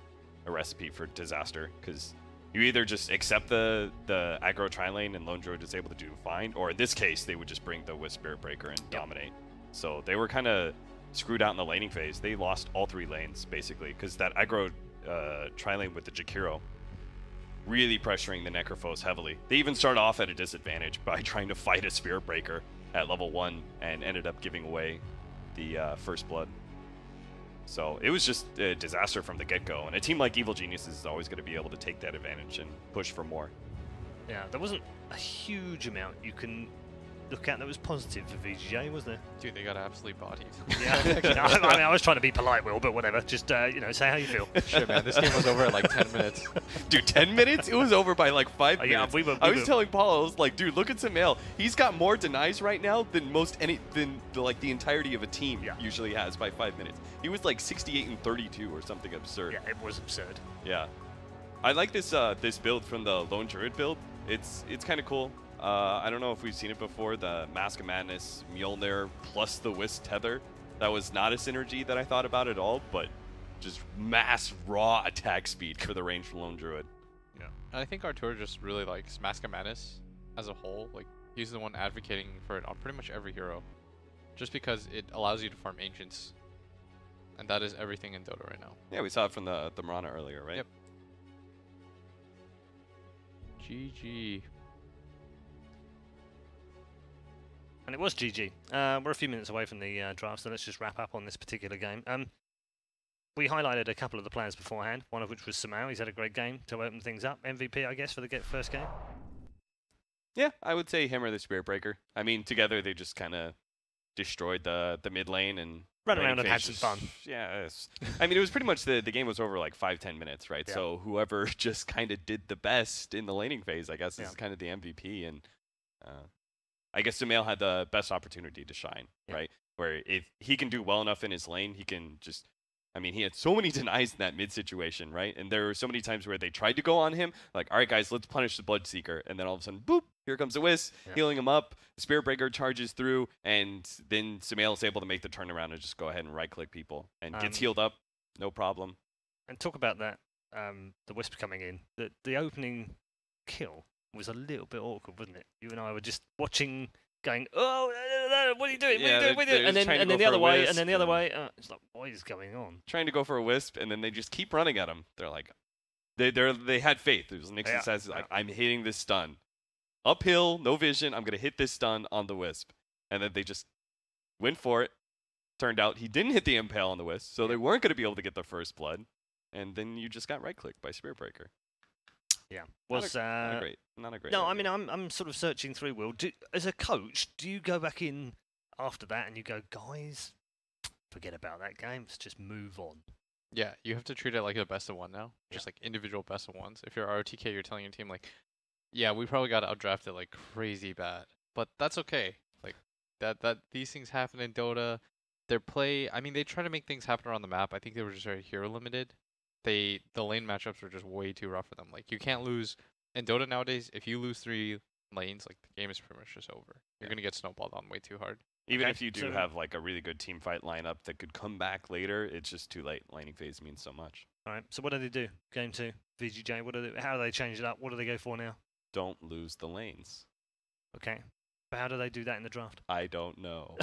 a recipe for disaster because you either just accept the aggro tri-lane and Lone Druid is able to do fine, or in this case, they would just bring the Wisp Spirit Breaker and dominate. So they were kind of screwed out in the laning phase. They lost all 3 lanes, basically, because that aggro tri-lane with the Jakiro really pressuring the Necrophos heavily. They even start off at a disadvantage by trying to fight a Spirit Breaker at level 1 and ended up giving away the first blood. So it was just a disaster from the get-go, and a team like Evil Geniuses is always going to be able to take that advantage and push for more. Yeah, there wasn't a huge amount you can look at that was positive for VG.J, was there? Dude, they got absolutely bodied. Yeah, no, I mean, I was trying to be polite, Will, but whatever. Just, say how you feel. Shit, man, this game was over at like 10 minutes. Dude, 10 minutes? It was over by like 5 Yeah, minutes. I was telling Paul, I was like, dude, look at Samael. He's got more denies right now than the entirety of a team usually has by 5 minutes. He was like 68 and 32 or something absurd. Yeah, it was absurd. Yeah. I like this this build from the Lone Druid build. It's kind of cool. I don't know if we've seen it before, the Mask of Madness, Mjolnir, plus the Wisp Tether. That was not a synergy that I thought about at all, but just mass raw attack speed for the ranged Lone Druid. Yeah. And I think Artur just really likes Mask of Madness as a whole. Like, he's the one advocating for it on pretty much every hero. Just because it allows you to farm Ancients. And that is everything in Dota right now. Yeah, we saw it from the Mirana earlier, right? Yep. GG. And it was GG. We're a few minutes away from the draft, so let's just wrap up on this particular game. We highlighted a couple of the players beforehand, one of which was Samael. He's had a great game to open things up. MVP, I guess, for the first game? Yeah, I would say him or the Spirit Breaker. I mean, together they just kind of destroyed the mid lane and ran around and had some fun. Yeah, I mean, it was pretty much the game was over like 5-10 minutes, right? Yeah. So whoever just kind of did the best in the laning phase, I guess, is kind of the MVP. And I guess Samael had the best opportunity to shine, right? Where if he can do well enough in his lane, he can just, I mean, he had so many denies in that mid situation, right? And there were so many times where they tried to go on him, like, all right, guys, let's punish the Bloodseeker. And then all of a sudden, boop, here comes the Wisp, healing him up. The Spirit Breaker charges through, and then Samael is able to make the turnaround and just go ahead and right-click people. And gets healed up, no problem. And talk about that, the Wisp coming in. The opening kill was a little bit awkward, wasn't it? You and I were just watching, going, "Oh, what are you doing? Yeah, what are you doing?" And then the other way, and then the other way. It's like, what is going on? Trying to go for a Wisp, and then they just keep running at him. They're like, they had faith. It was Nixon says, like, I'm hitting this stun. Uphill, no vision, I'm going to hit this stun on the Wisp. And then they just went for it. Turned out he didn't hit the impale on the Wisp, so they weren't going to be able to get the first blood. And then you just got right-clicked by Spirit Breaker. Yeah, not a great. No, idea. I mean, I'm sort of searching through. Will, as a coach, do you go back in after that and you go, guys, forget about that game. Let's just move on. Yeah, you have to treat it like a best of one now, just like individual best of ones. If you're ROTK, you're telling your team like, yeah, we probably got outdrafted like crazy bad, but that's okay. Like that these things happen in Dota. Their play, I mean, they try to make things happen around the map. I think they were just very hero limited. The lane matchups were just way too rough for them. Like, you can't lose in Dota nowadays. If you lose 3 lanes, like, the game is pretty much just over. You're gonna get snowballed on way too hard. Even if you do have like a really good team fight lineup that could come back later, it's just too late. Laning phase means so much. All right. So what do they do? Game 2, VG.J. How do they change it up? What do they go for now? Don't lose the lanes. Okay. But how do they do that in the draft? I don't know.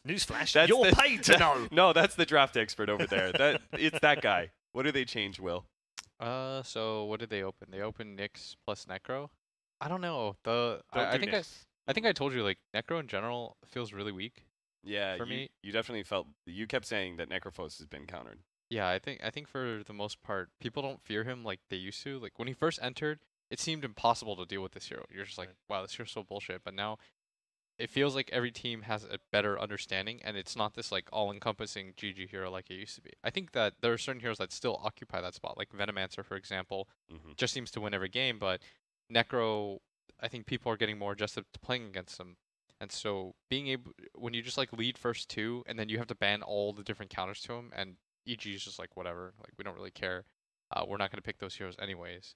Newsflash, you're paid to know. No, that's the draft expert over there. It's that guy. What do they change, Will? So what did they open? They opened Nyx plus Necro. I don't know. I think I told you like Necro in general feels really weak. Yeah, for me, you definitely felt. You kept saying that Necrophos has been countered. Yeah, I think for the most part, people don't fear him like they used to. Like when he first entered, it seemed impossible to deal with this hero. You're just like, wow, this hero's so bullshit. But now, it feels like every team has a better understanding, and it's not this like all-encompassing GG hero like it used to be. I think that there are certain heroes that still occupy that spot, like Venomancer, for example, just seems to win every game. But Necro, I think people are getting more adjusted to playing against him. And so being able, when you just like lead first 2, and then you have to ban all the different counters to him, and EG is just like, whatever, like we don't really care. We're not going to pick those heroes anyways.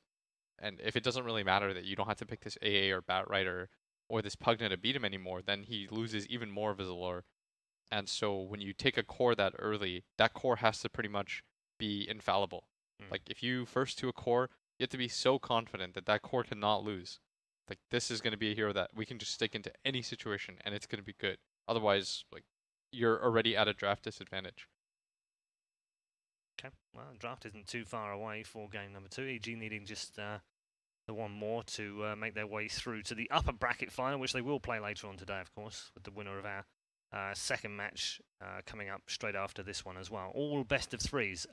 And if it doesn't really matter that you don't have to pick this AA or Batrider or this Pugna to beat him anymore, then he loses even more of his allure. And so when you take a core that early, that core has to pretty much be infallible. Like if you first to a core, you have to be so confident that that core cannot lose. Like this is going to be a hero that we can just stick into any situation and it's going to be good. Otherwise, like you're already at a draft disadvantage. Okay, well, the draft isn't too far away for game number 2. EG needing just the one more to make their way through to the upper bracket final, which they will play later on today, of course, with the winner of our second match coming up straight after this one as well. All best of 3s.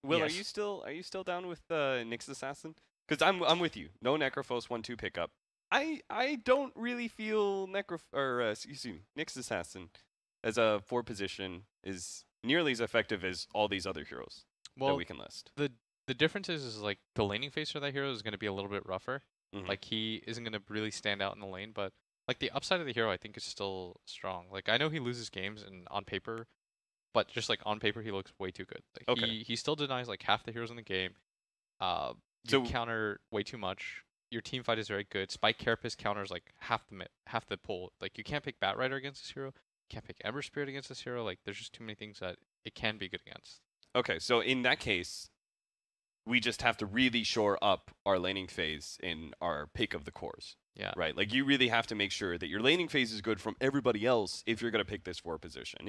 Will, yes. are you still down with Nyx Assassin? Because I'm with you. No Necrophos 1/2 pickup. I don't really feel Nyx Assassin as a 4 position is nearly as effective as all these other heroes that we can list. The difference is like the laning phase for that hero is going to be a little bit rougher. Like he isn't going to really stand out in the lane, but like the upside of the hero I think is still strong. Like I know he loses games and on paper, but just like on paper he looks way too good. Like he still denies like half the heroes in the game. You counter way too much. Your team fight is very good. Spike Carapace counters like half the pull. Like you can't pick Batrider against this hero. You can't pick Ember Spirit against this hero. Like there's just too many things that it can be good against. Okay, so in that case, we just have to really shore up our laning phase in our pick of the cores. Yeah. Right? Like you really have to make sure that your laning phase is good from everybody else if you're going to pick this 4 position.